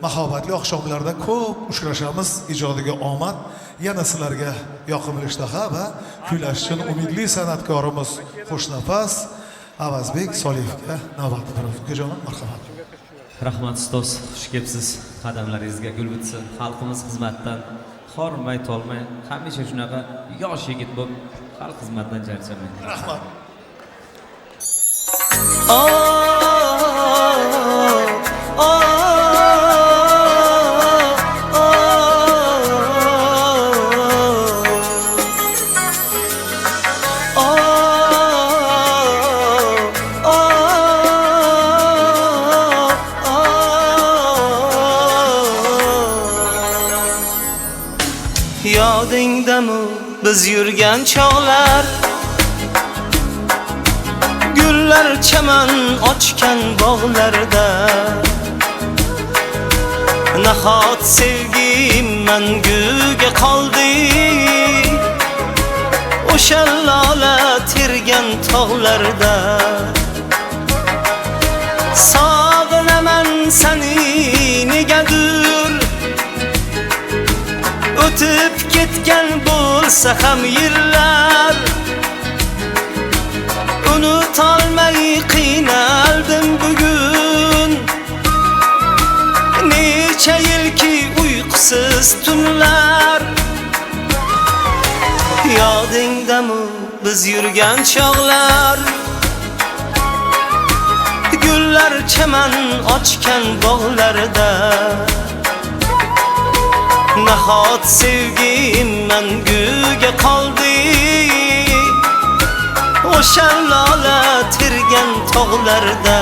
mahobatli oqshomlarda ko'p uchrashamiz. Ijodiga omad, yana sizlarga yoqimli ishtaha va kuylash uchun umidli san'atkorimiz Xo'shnafas Avazbek Soliyevga navbat beramiz. Ukajonim, marhamat. Rahmat ustoz, xush kelibsiz. Qadamlaringizga gul bitsin. Xalqimiz xizmatdan hormay tolmay, hamisha shunaqa yosh yigit bo'lib, xalq xizmatdan charchamang. Rahmat. Yodingdami biz yurgan chog'lar, gullar chaman ochgan bog'larda, nahot sevgim manguga qoldi, o'sha lola tergan tog'larda. Sog'inaman seni negadir, o'tib ketgan bo'lsa ham yillar, unutolmay qiynaldim bugun. Necha yilki uyqusiz tunlar, Yodingdami biz yurgan chog'lar, gullar chaman ochgan bog'larda. Nahot sevgim manguga qoldi, o'sha lola tergan tog'larda.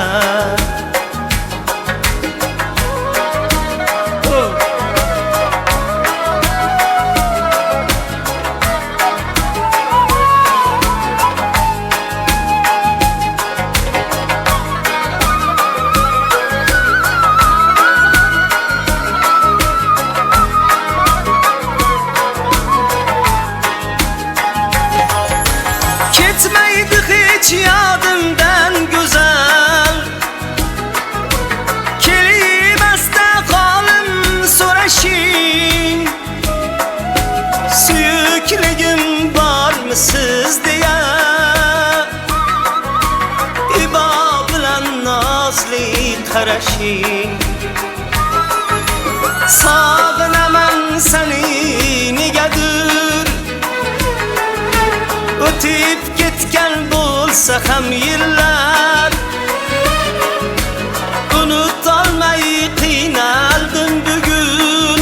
Ketmaydi hech yodimdan go'zal, kelmasda qolim so'rashing. Suyukligim bormisiz deya, ibo bilan nozli qarashing. Sog'inaman seni negadir, o'tib ketgan bo'lsa ham yillar. Unutolmay qiynaldim bugun,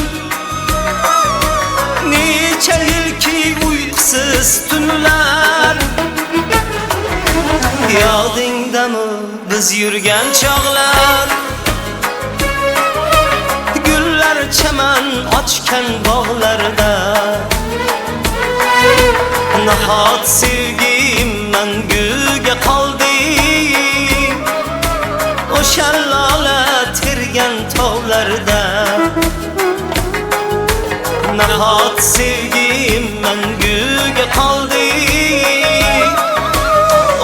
necha yilki uyqusiz tunlar. Yodingdami biz yurgan chog'lar, gullar chaman ochgan bog'larda. Nahot sevgim manguga qoldi, o'sha lola tergan tog'larda. Nahot sevgim manguga qoldi,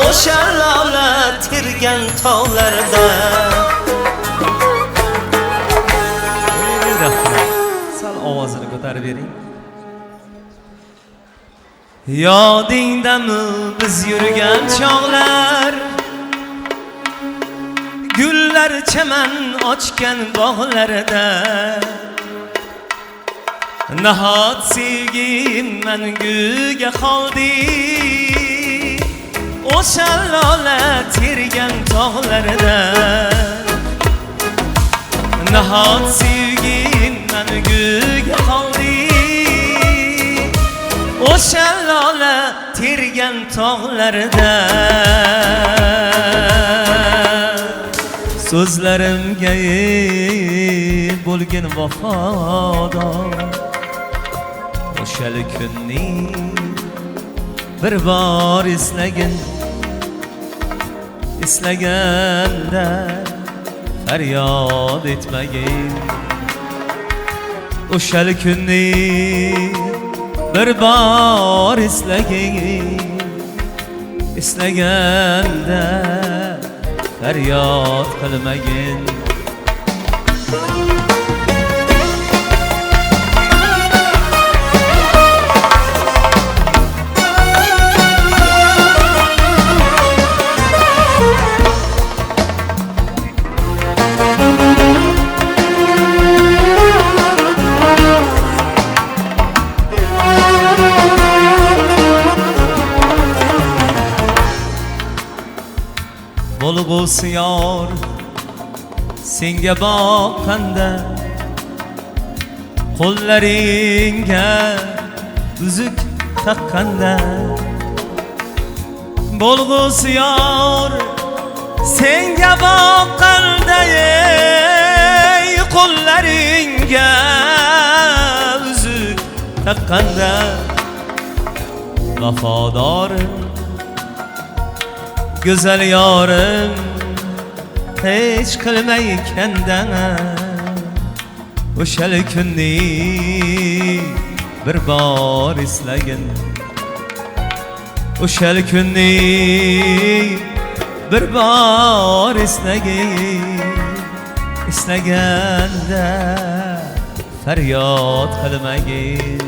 o'sha lola tergan tog'larda. Sal ovozini ko'tarib bering. Yodingdami biz yurgan chog'lar, gullar chaman ochgan bog'larda. Nahot sevgim manguga qoldi, o'sha lola tergan tog'larda. Nahot sevgim manguga qoldi, o'sha lola tergan tog'larda. So'zlarimga bo'lgin vafodor, o'sha kunni bir bor eslagin. Eslaganda faryod etmagin. O'sha kunni bir bor eslagin. Eslaganda faryod qilmagin. Bo'lg'usi yor senga boqqanda, qo'llaringga uzuk taqqanda. Bo'lg'usi yor senga boqqanda, qo'llaringga uzuk taqqanda. Vafodorim go'zal yorim hech qilmay kendana. O'sha kunni bir bor eslagin. O'sha kunni bir bor eslagin. Eslaganda faryod qilmagin.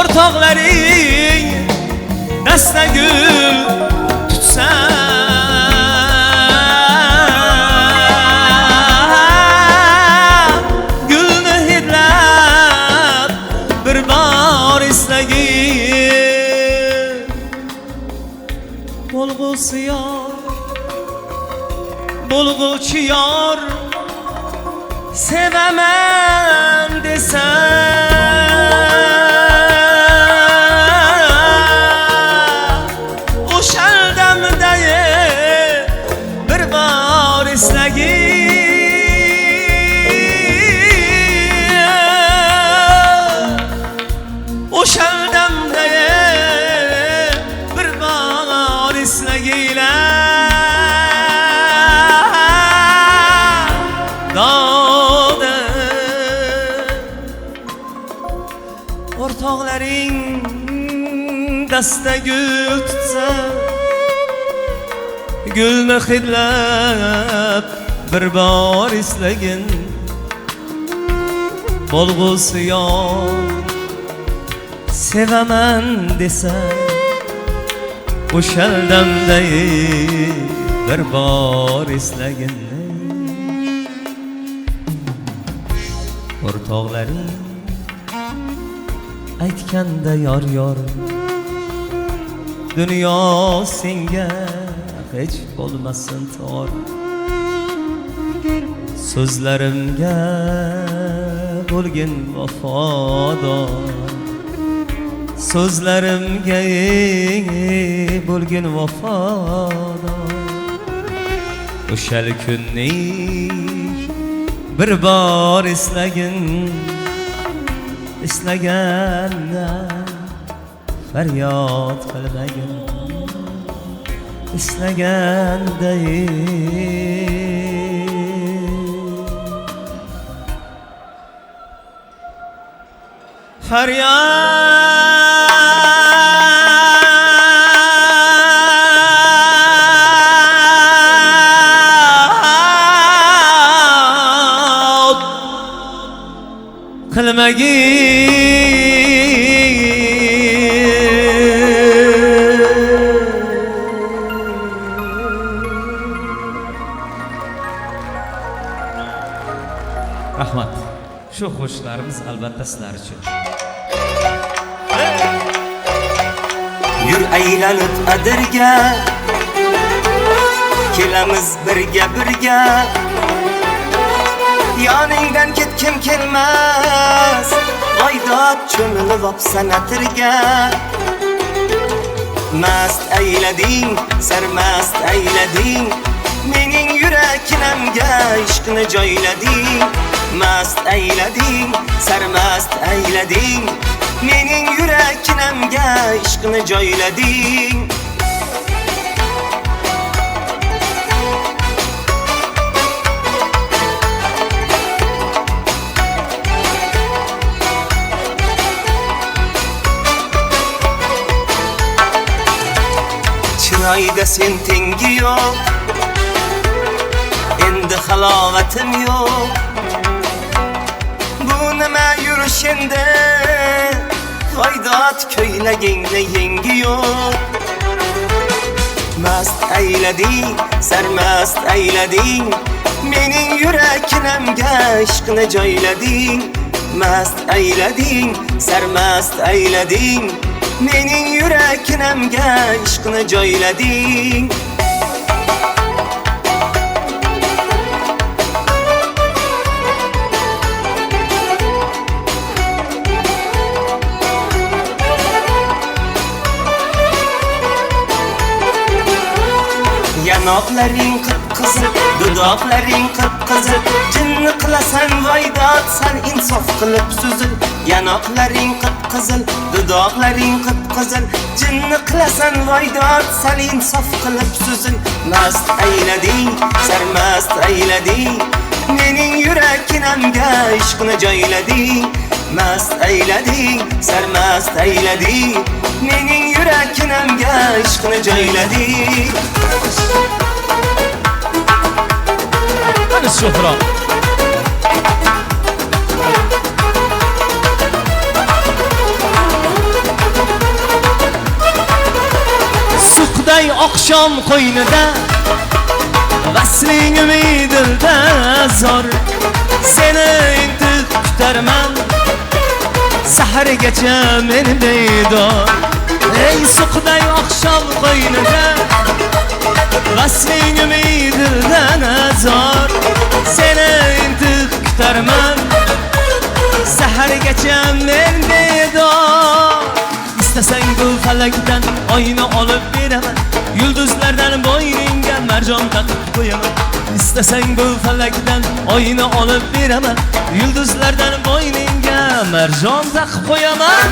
o'rtoqlaring dasta gul tutsa gulni hidlab bir bor eslagin bo'lg'usi yor bo'lg'uchi yor sevaman desa o'shal damda bir bor eslagin o'shal damda bir bor eslaginglar doda o'rtoqlaring dasta gul tutsa gulni hidlab bir bor eslagin bo'lg'usi yor sevaman desa o'shal damda bir bor eslagin o'rtoqlaring aytganda yor yor dunyo senga hech bo'lmasin tor so'zlarimga bo'lgin vafodor so'zlarimga bo'lgin vafodor o'shal kunni bir bor eslagin eslaganda faryod qilmagin eslaganda faryod rahmat. Shu qo'shiqlarimiz albatta sizlar uchun. Yur aylanib adirga kelamiz birga birga yoningdan ketkim kelmas g'oydot cho'milib opsan atirga mast aylading sarmast aylading mening yuraginamga ishqni joylading mast aylading sarmast aylading mening yuraginamga ishqni joylading chiroyda sen tengi yo'q endi halovatim yo'q bu nima yurish endi g'oydot ko'ylagingni yengi yo'q mast aylading sarmast aylading mening yuraginamga ishqni joylading mast aylading sarmast aylading mening yuraginamga ishqni joylading yanoqlaring qip-qizil dudoqlaring qip-qizil jinni qilasan voydod san insof qilib suzil yanoqlaring qip-qizil dudoqlaring qip-qizil jinni qilasan voydod san insof qilib suzil mast aylading sarmast aylading mening yuraginamga ishqni joylading mast aylading sarmast aylading mening yuraginamga ishqni joylading Ana Shuhro oqshom qo'ynida vasling umidilda zor seni intiq kutarman sahargacha men bedor ey suqday oqshom qo'ynida vasling umidildan azor seni intiq kutarman sahargacha men bedor istasang bu falakdan oyni olib beraman yulduzlardan bo'yningga marjon taqib qo'yaman istasang bu falakdan oyni olib beraman yulduzlardan bo'yningga marjon taqib qo'yaman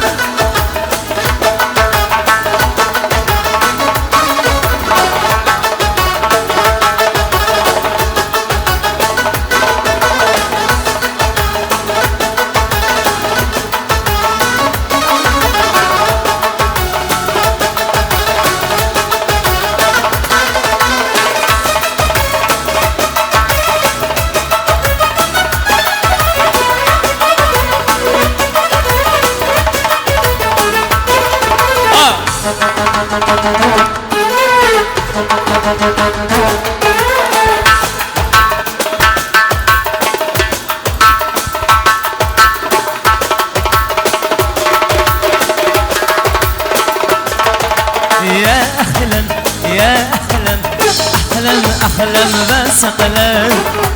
أحلم بس أقلم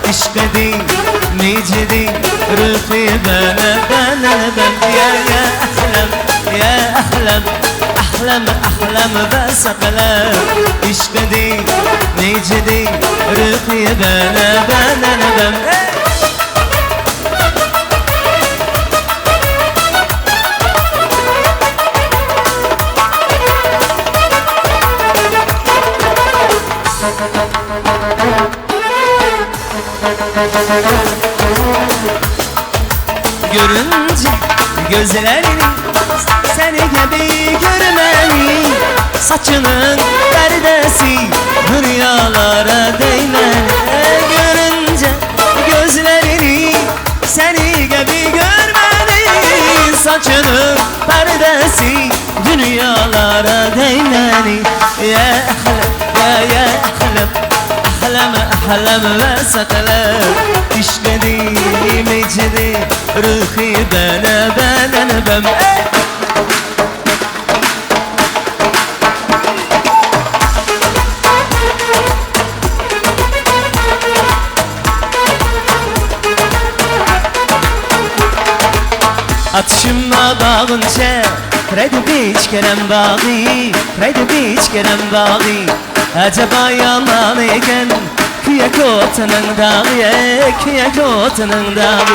إشقدي ميجدي روحي بنا بنا بنا يا أحلم يا أحلم أحلم أحلم بس أقلم إشقدي ميجدي روحي بنا بنا بنا Görünce gözlerini seni gibi görmeni saçının perdesi rüyalara değmeli görünce gözlerini seni gibi görmeni saçının perdesi dünyalara değmeli ya ahlem ya ahlem أحلم أحلم بس أقلم إشقدي مجدي روحي بنا بنا بم Atışımla bağınca Kredi biç kerem bağı Kredi biç kerem bağı Acaba yaman eken Küye kotanın dağı Küye kotanın dağı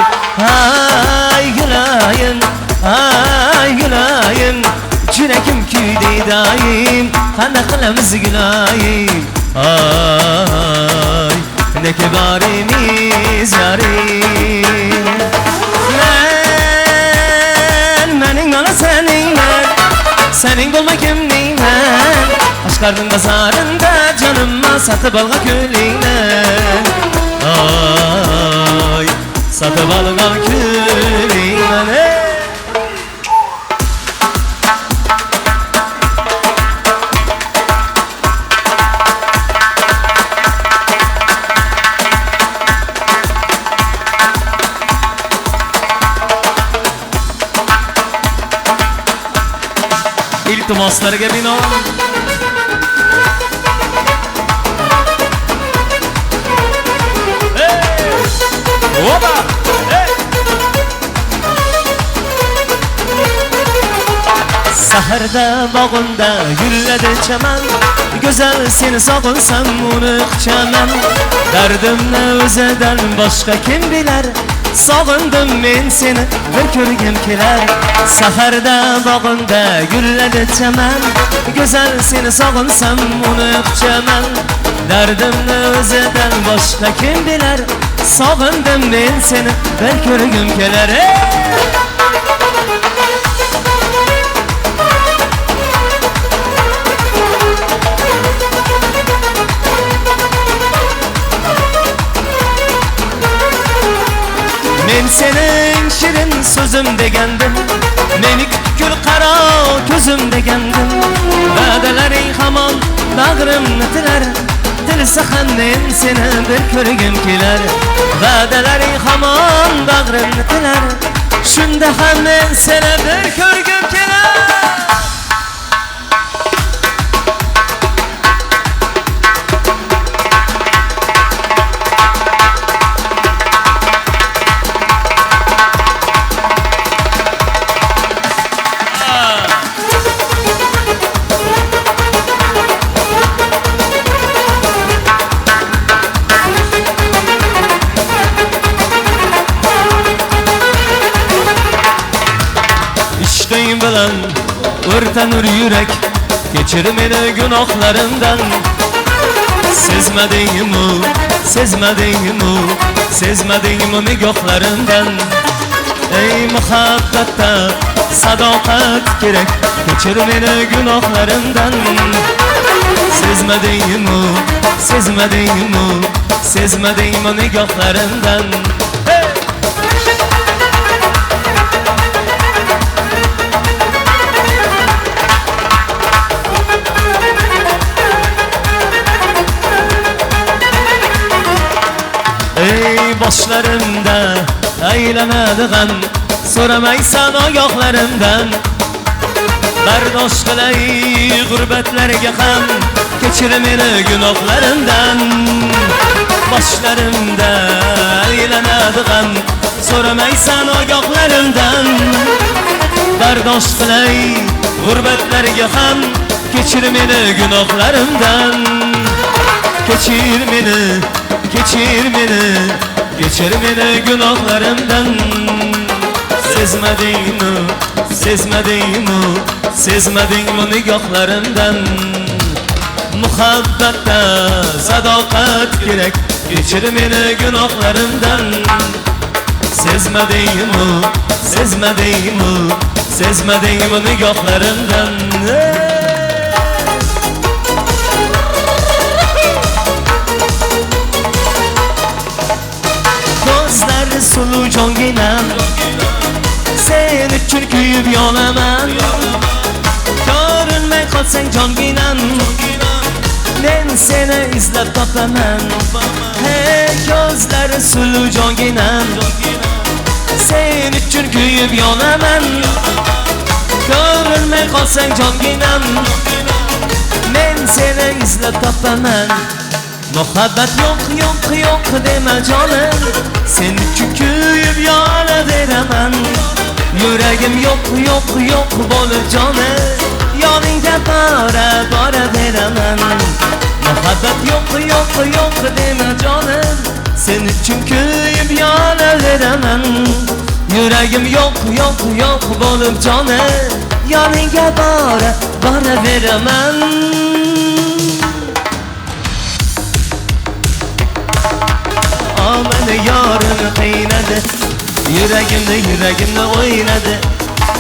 Ay gülayın Ay gülayın Yürekim küydü daim Kanaklarımız gülayın Ay ne kibarimiz yarim Menin ola seninle Senin olma kimliğine Aşkardın bazarında canıma satıp alga külüne Ay satıp alga külüne İltimaslarga binoan Oba! Saharda bağında gülledi çaman Güzel seni sağınsam unutacağım Derdimle özeden başka kim biler Sağındım ben seni bir körgüm kiler Saharda bağında gülledi çaman Güzel seni sağınsam unutacağım Derdimle özeden başka kim biler Sağındım ben seni bir körgüm kiler Men senin şirin sözüm degendim Meni kütkül kara közüm degendim Vədələr Va'dalaring hamon bag'rimni tilar Tilsa ham men seni bir ko'rgim kelar Va'dalaring hamon bag'rimni tilar Shunda ham men seni bir ko'rgim kelar bilan o'rtanur yurak kechir meni gunohlarimdan sezmadingmi nigohlarimdan ey muhabbatda sadoqat kerak kechir meni gunohlarimdan sezmadingmi nigohlarimdan Başlarımda aylanadigan so'ramaysan oyoqlarimdan bardosh qilay g'urbatlarga ham kechir meni gunohlarimdan Başlarımda aylanadigan so'ramaysan oyoqlarimdan bardosh qilay g'urbatlarga ham kechir meni gunohlarimdan kechir meni gunohlarimdan sezmadingmi nigohlarimdan muhabbatda sadoqat kerak kechir meni gunohlarimdan sezmadingmi nigohlarimdan Ko'zlari suluv jonginam sen uchun kuyib yonaman ko'rinmay qolsang jonginam men seni izlab topaman hey ko'zlari suluv jonginam sen uchun kuyib yonaman ko'rinmay qolsang jonginam men seni izlab topaman Muhabbat yo'q dema jonim sen uchun kuyib yonaveraman yuragim yo'q bo'lib jonim yoningga bora beraman Muhabbat yo'q dema jonim sen uchun kuyib yonaveraman yuragim yo'q bo'lib jonim yoningga bora beraman Meni yorim qiynadi yuragimni o'ynadi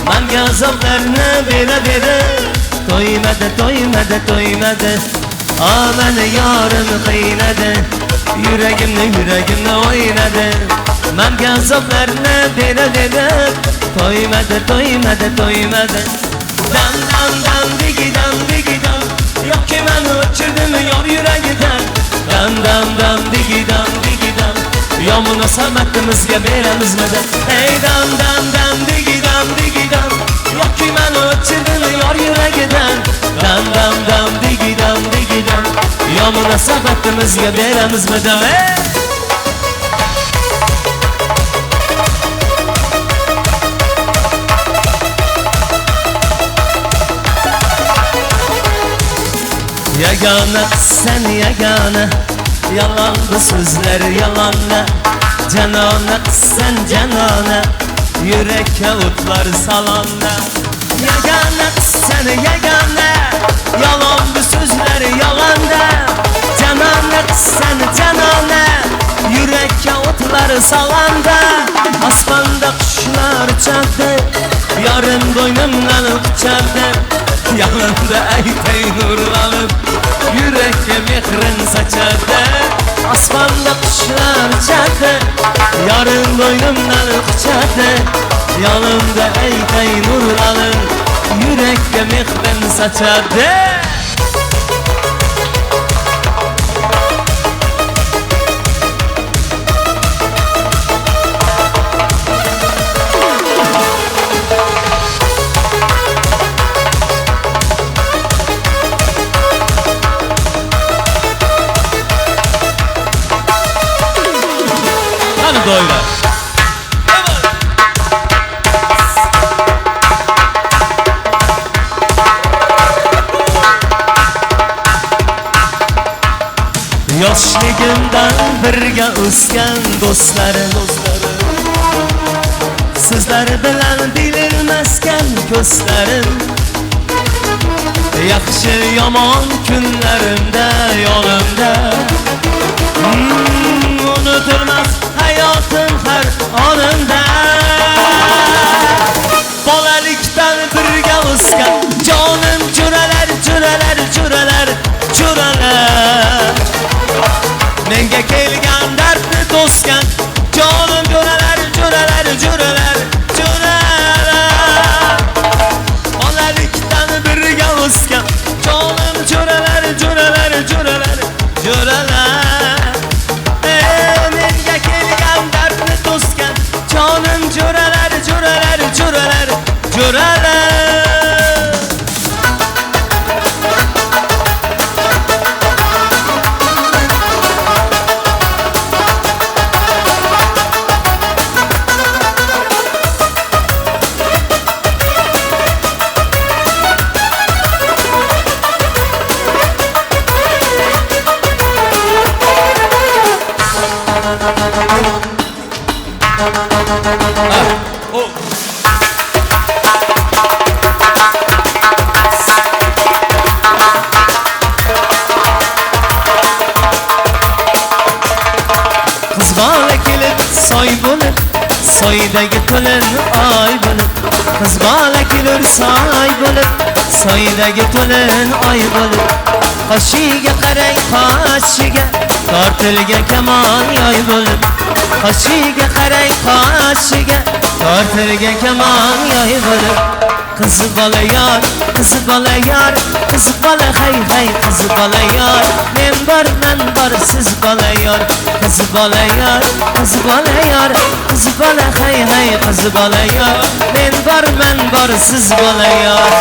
menga azoblarni beradi to'ymadi meni yorim qiynadi yuragimni o'ynadi menga azoblarni beradi to'ymadi dam digidam yoki meni o'chirdimi yor yuragidan dam digidam yo munosabatimizga beramizmidi ey dam digidam yoki meni o'chirdimi yor yuragidan dam digidam yo munosabatimizga beramizmidi Yagona sen yagona yalandı sözler yalanla Canona sen canona yürekke utlar salonda Yagona sen yagona yalandı sözler yalanda Canona sen canona yürekke utlar salonda Aspanda kuşlar uçardı yarın boynumdan uçardı Yanında aytay nurlanıp yürekке mehrin saçardı Asfanda kuşlar uçardı yarın boynumdan uçardı Yanımda aytay nurlanıp yürekke mehrin saçardı Xudoylar. Yoshligimdan birga o'sgan do'stlarim, sizlar bilan bililmasgan ko'zlarim, yaxshi yomon kunlarimda yonimda, unutilmas hayotim har onimda. Bolalikdan birga o'sgan jonim jo'ralar, jo'ralar, jo'ralar, jo'ralar, menga kelgan dardni to'sgan jonim jo'ralar, jo'ralar, jo'ralar, jo'ralar. Bolalikdan birga o'sgan jonim jo'ralar, jo'ralar, jo'ralar, jo'ralar, menga kelgan dardni to'sgan jonim jo'ralar, jo'ralar, jo'ralar, jo'ralar. Qiz bola kelib soy bo'lib, soydagi to'lin oy bo'lib, qiz bola kelib soy bo'lib, soydagi to'lin oy bo'lib, qoshiga qarang qoshiga tortilgan kamon yoy bo'lib, qoshiga qarang qoshiga tortilgan kamon yoy bo'lib, qiz bola yor, qiz bola yor, qiz bola hay hay, qiz bola yor, men bor siz bola yor, qiz bola yor, qiz bola yor, qiz bola hay hay, qiz bola yor, men bor siz bola yor.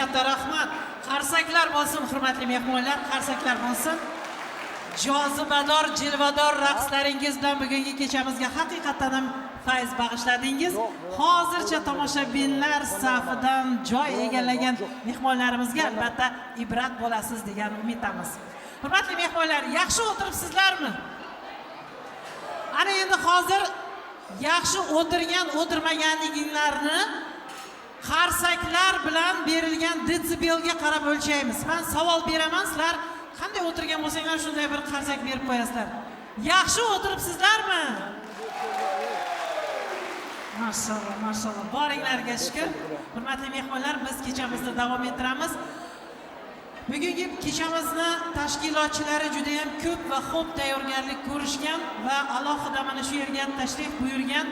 katta rahmat. Qarsaklar bo'lsin, hurmatli mehmonlar, qarsaklar bo'lsin. Jozibador, jilvador raqslaringiz bilan bugungi kechamizga haqiqatan ham fayz bag'ishladingiz. Hozircha tomoshabinlar safidan joy egallagan mehmonlarimizga albatta ibrat bo'lasiz degan umiddamiz. Hurmatli mehmonlar, yaxshi o'tiribsizlarmi? Ana endi hozir yaxshi o'tirgan, o'tirmaganliklarini qarsaklar bilan berilgan detsibelga qarab o'lchaymiz. Men savol beraman, sizlar qanday o'tirgan bo'lsanglar shunday bir qarsak berib qo'yasizlar. Yaxshi o'tiribsizlarmi? Maşallah, maşallah. Boringlarga shukr. Hurmatli mehmonlar, biz kechamizni davom ettiramiz. Bugungi kechamizni tashkilotchilari juda ham ko'p va xo'p tayyorgarlik ko'rishgan va alohida mana shu yerga tashrif buyurgan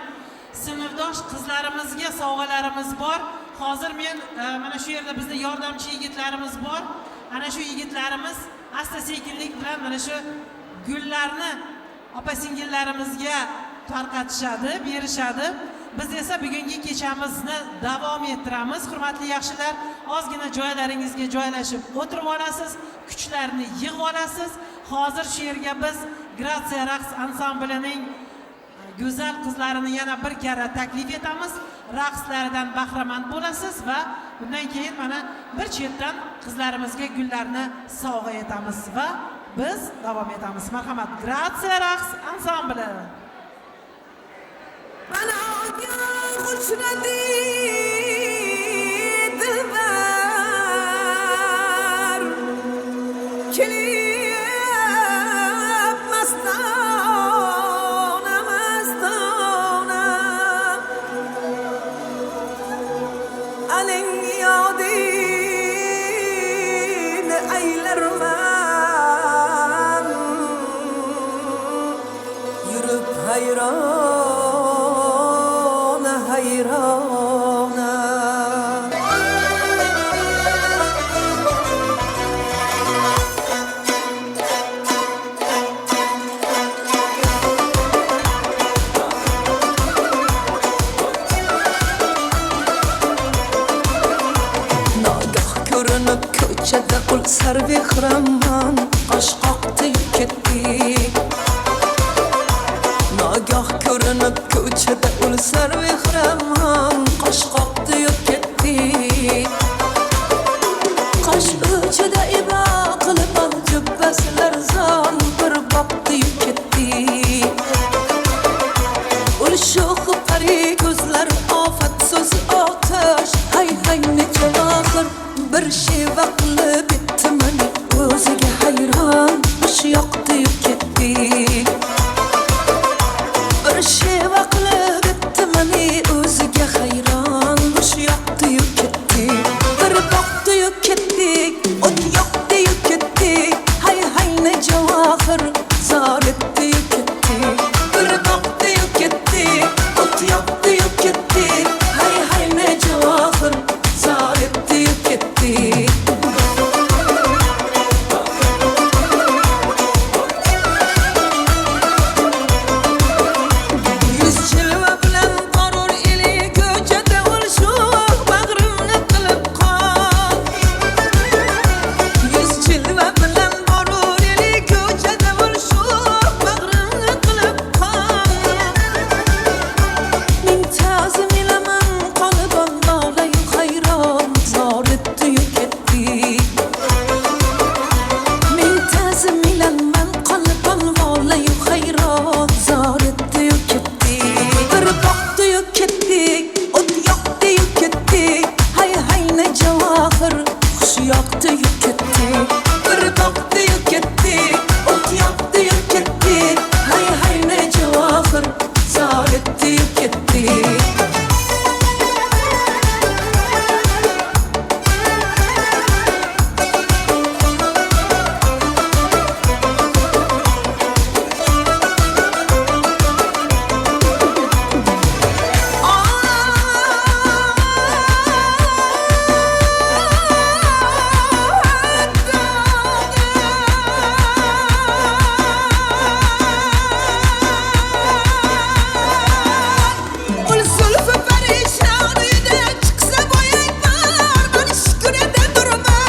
sinfdosh qizlarimizga sovg'alarimiz bor. Hozir men mana shu yerda bizning yordamchi yigitlarimiz bor. Ana shu yigitlarimiz asta-sekinlik bilan mana shu gullarni opa-singillarimizga tarqatishadi, berishadi. Biz esa bugungi kechamizni davom ettiramiz. Hurmatli yaxshilar, ozgina joylaringizga joylashib o'tirib olasiz, kuchlarni yig'ib olasiz. Hozir shu yerga biz Gratsiya raqs ansamblining go'zal qizlarini yana bir karra taklif etamiz. Raqslaridan bahramand bo'lasiz va bundan keyin mana bir chetdan qizlarimizga gullarni sovg'a etamiz va biz davom etamiz. Marhamat, Gratsiya raqs ansambli. Mana qo'shnadi dilbar kelib mastona mastona aling yodini aylarman yurib hayron hayrona Nagah ko'rinib ko'chada ul sarvehramman qosh qoqdi ketdi Nagah ko'rinib ko'chada ul sarvehramman qosh qoqdi ketdi Qosh uchida ibo qilib jubbasilar zon bir boqdi ketdi Ul sho'x qari ko'zlar ofat so'z otash hay hay necha vaqt bir şey vaqli bitdi mani o'ziga hayron shu yoqdi ketdi Bir şey vaqli bitdi mani o'ziga hayron shu yoqdi ketdi bir boqdi ketdi o't yoqdi ketdi hay hay necha vaqt zor etdi ketdi bir boqdi ketdi o't yoqdi ketdi hay hay necha vaqt zor etdi ketdi Yüz chilva bilan qorur eli ko'chada ulshuq bag'rimni qilib qol Yüz chilva bilan qorur eli ko'chada ulshuq bag'rimni qilib qol Men ta'zim elaman qalbim nolay hayron zor etdi ketdi Men ta'zim elaman qalbim nolay hayron zor etdi ketdi bir boqdi ketdi o't yoqdi ketdi hay hay necha vaqt xush yoqdi ketdi bir boqdi ketdi o't yoqdi ketdi hay hay necha vaqt zor etdi ketdi Ul zulfü perişan ide çıksa boyaklar ben şükürede durma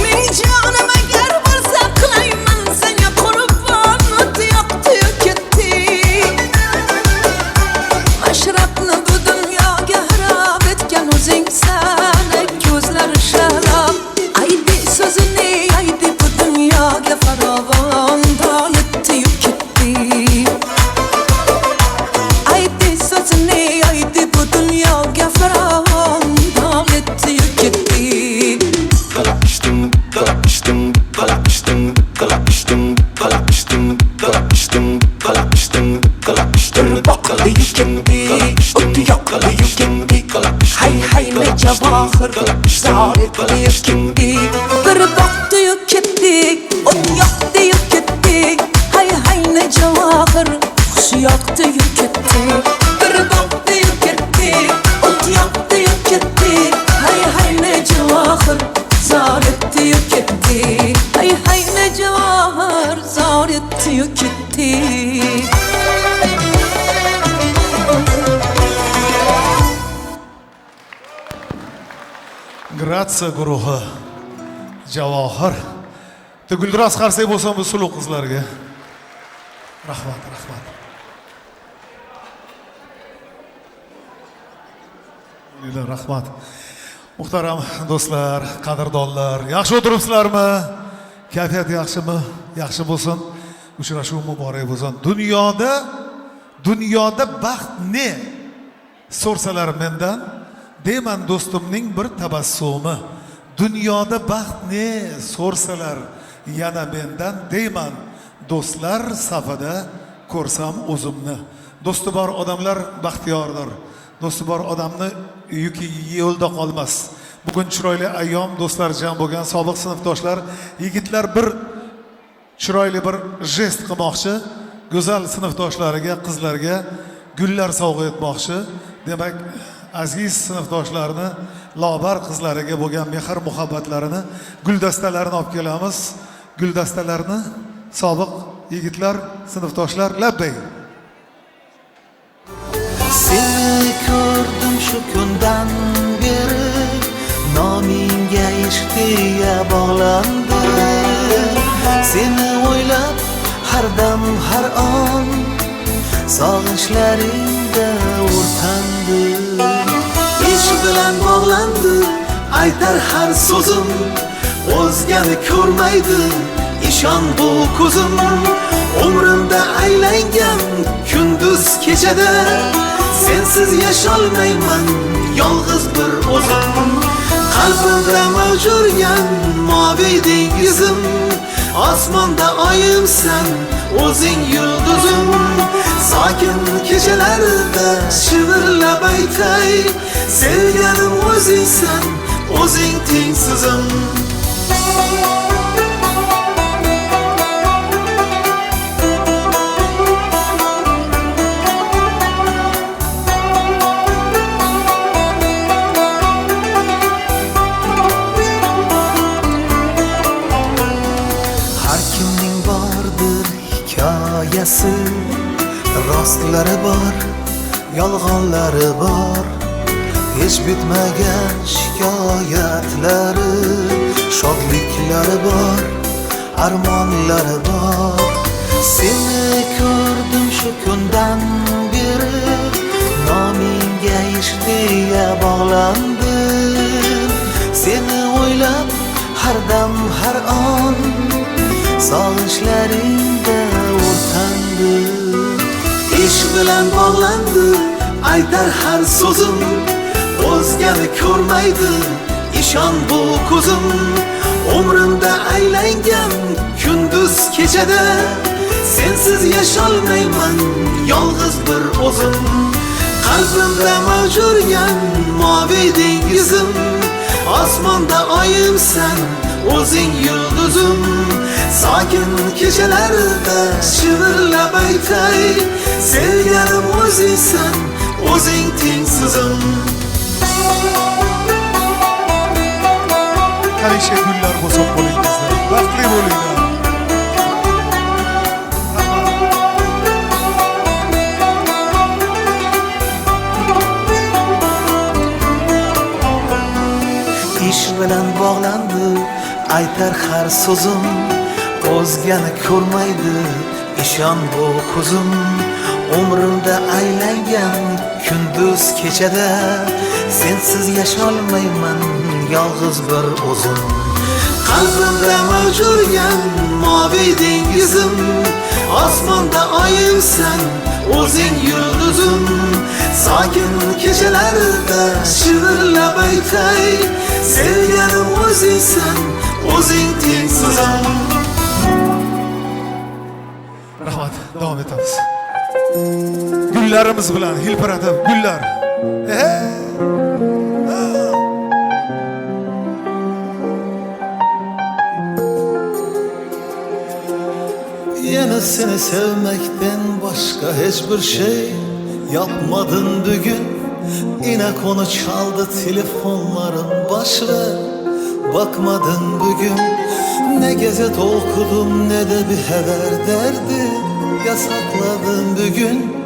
Men canım eğer varsa kılayman seni kurban ot yoqdi ketdi Mashrabni bu dunyoga harab etgan o'zingsan ko'zlar sharab aydi so'zini aydi bu dunyoga farovon dolitdi ketdi Aydi so'zini aydi bu dunyoga farovon dolitdi ketdi Kalakıştım, kalakıştım, kalakıştım, kalakıştım, kalakıştım, kalakıştım, kalakıştım, kalakıştım, kalakıştım, otu yoqdi ketdi hay hay necha vaqt zor etdi ketdi bir boqdi ketdi o't yoqdi ketdi hay hay necha vaqt xush yoqdi ketdi bir boqdi ketdi o't yoqdi ketdi hay hay necha vaqt zor etdi ketdi hay hay necha vaqt zor etdi ketdi Gratsa guruhi Javohir. Guldiroz qarsak bo'lsa bu suluq qizlarga. Rahmat, rahmat. Rahmat. Muhtaram do'stlar, qadrdonlar, yaxshi o'tiribsizlarmi? Kayfiyat yaxshimi? Yaxshi bo'lsin. Uchrashuv muborak bo'lsin. Dunyoda baxt ne? So'rsalar mendan, deyman do'stimning bir tabassumi. Dunyoda baxt ne? So'rsalar yana mendan, deyman do'stlar safida ko'rsam o'zimni. Do'sti bor odamlar baxtiyordir. Do'sti bor odamni yuki yo'lda qolmas. Bugun chiroyli ayyom, do'stlar jam bo'lgan sobiq sinfdoshlar, yigitlar bir chiroyli bir jest qilmoqchi, go'zal sinfdoshlariga, qizlarga gullar sovg'a etmoqchi. Demak, aziz sinfdoshlarni, lobar qizlariga bo'lgan mehr muhabbatlarini, guldastalarini olib kelamiz. Guldastalarni sobiq yigitlar, sinfdoshlar labbay. Seni ko'rdim shu kundan beri, nomingga ishqiya bog'landi. Seni o'ylab har dam har on sog'inchlaringda o'rtandi. Ish bilan bog'landi aytar har so'zim, o'zgani ko'rmaydi ishon bu ko'zim. Umrimda aylangan kunduz kechada, sensiz yasholmayman yolg'iz bir o'zim. Qalbimda mavjurgan moviy dengizim, osmonda oyimsan o'zing yulduzim. Sokin kechalarda shivirlab aytay, sevganim o'zingsan, o'zing tengsizim. Rostlari bor, yolg'onlari bor, hech bitmagan shikoyatlari, shodliklari bor, armonlari bor. Seni ko'rdim shu kundan beri, nomingga ishqiya bog'landim. Seni o'ylab har dam har on sog'inchlaringda o'rtandi. Ish bilan bog'landi aytar har so'zim, o'zgani ko'rmaydi ishon bu ko'zim. Umrimda aylangan kunduz kechada, sensiz yasholmayman yolg'iz bir o'zim. Qalbimda mavjurgan moviy dengizim, osmonda oyimsan o'zing yulduzim. Sokin kechalarda shivirlab aytay, sevganim o'zingsan, o'zing tengsizim. Hamisha gullar bo'lsin qo'lingizda. Baxtli bo'linglar. Ish bilan bog'landi aytar har so'zim, o'zgani ko'rmaydi ishon bu ko'zim. Umrimda aylangan kunduz kechada, sensiz yasholmayman yolg'iz bir o'zim. Qalbimda mavjurgan moviy dengizim, osmonda oyimsan o'zing yulduzim. Sokin kechalarda shivirlab aytay, sevganim o'zingsan, o'zing tengsizim. Rahmat, davom etamiz. Gullarimiz bilan hilpiratib gullar. Yana seni sevmekten başka hiçbir şey yapmadın bugün. Yine konu çaldı telefonların, başver bakmadın bugün. Ne gazete okudum ne de bir haber derdi yasakladın bugün.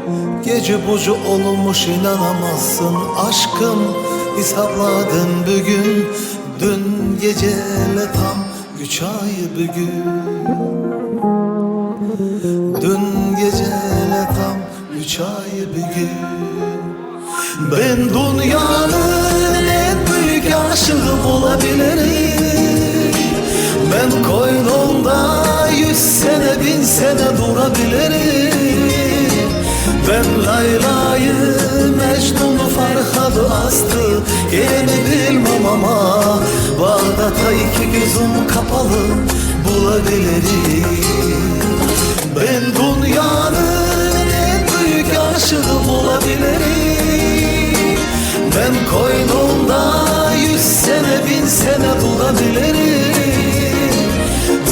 Gece bucu olmuş inanamazsın aşkım, hesapladın bugün. Dün gecele tam 3 ay bugün. Dün gecele tam 3 ay bugün. Ben dünyanın en büyük aşığı olabilirim. Ben koynumda 100 sene 1000 sene durabilirim. Ben Layla'yı Mecnun'u Farhad'ı astı yerini bilmem ama Bağdat'a 2 gözüm kapalı bulabilirim. Ben dünyanın en büyük aşığı olabilirim. Ben koynumda 100 sene 1000 sene durabilirim.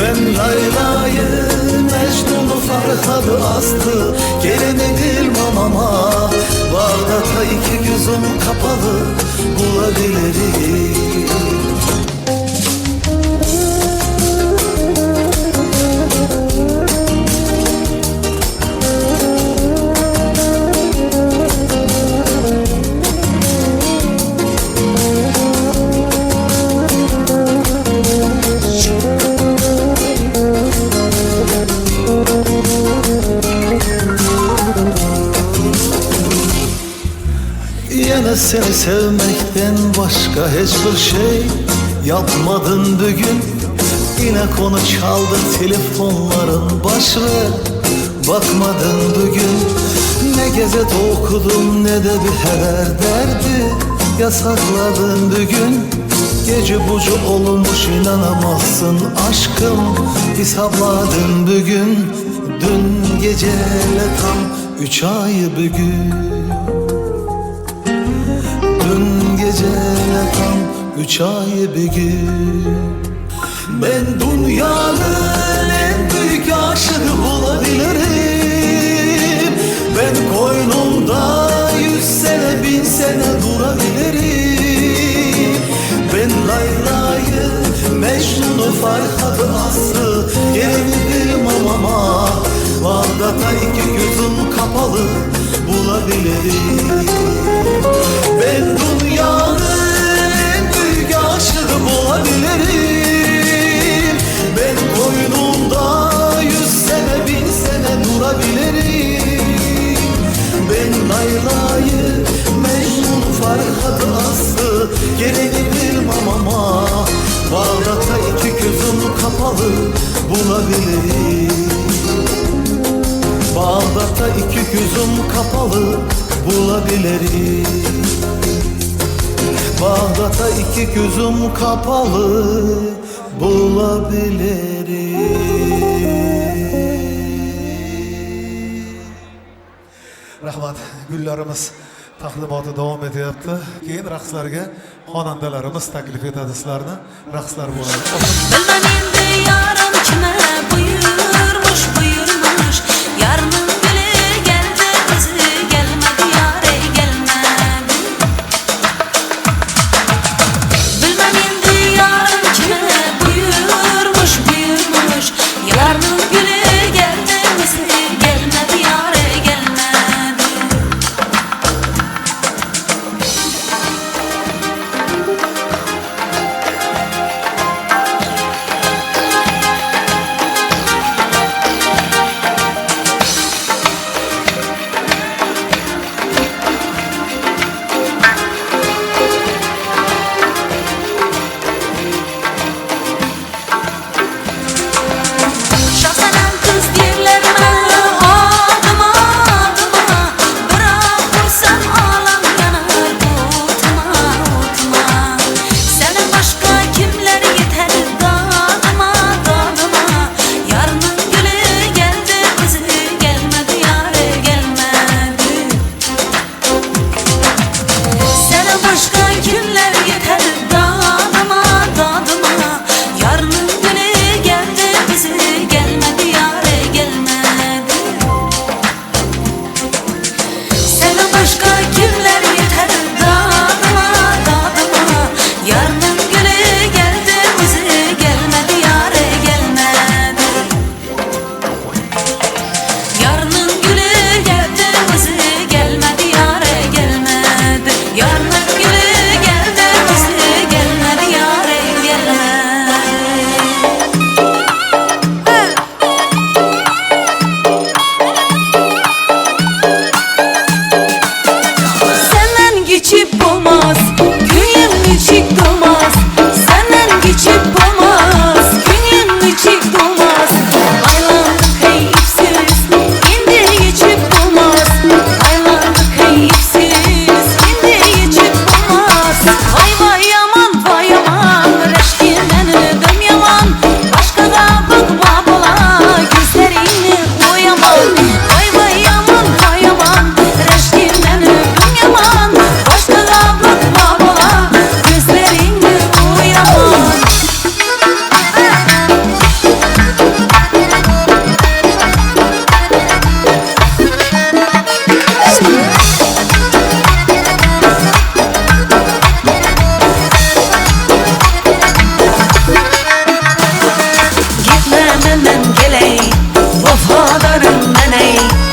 Ben Layla'yı Mecnun'u Farhad'ı astı yerini bilmem ama Bağdat'a 2 gözüm kapalı bulabilirim. Yine seni sevmekten başka hiçbir şey yapmadın bugün. Yine konu çaldı telefonların başına bakmadın bugün. Ne gazete okudum ne de bir haber derdi yasakladın bugün. Gece bucu olmuş inanamazsın aşkım hesapladın bugün. Dün gecele tam 3 ay bugün. Dün gecele tam 3 ay bir gün. Ben dünyanın en büyük aşığı olabilirim. Ben koynumda 100 sene 1000 sene durabilirim. Ben Layla'yı Mecnun'u Farhad'ı astı yerini bilmem ama Bağdat'a 2 gözüm kapalı bulabilirim. Ben dünyanın en büyük aşığı olabilirim. Ben koynumda 100 sene 1000 sene durabilirim. Ben Layla'yı Mecnun Farhad'ı astı yerini bilmem ama Bağdat'a 2 gözüm kapalı bulabilirim. Bağdat'a 2 gözüm kapalı bulabilirim. Bağdat'a 2 gözüm kapalı bulabilirim. Rahmat, gullarimiz taqdimoti davom etyapti. Keyin raqslarga xonandalarimiz taklif etadi sizlarni. Raqslar bo'ladi. Bilmem endi yarim kime buyurmuş buyurmuş. Yarının gülü geldi bizi gelmedi yare gelmedi. Bilmem endi yarim kime buyurmuş buyurmuş. Yarının gülü geldi bizi gelmedi yare gelmedi. senden geley, vafadarım ben ey.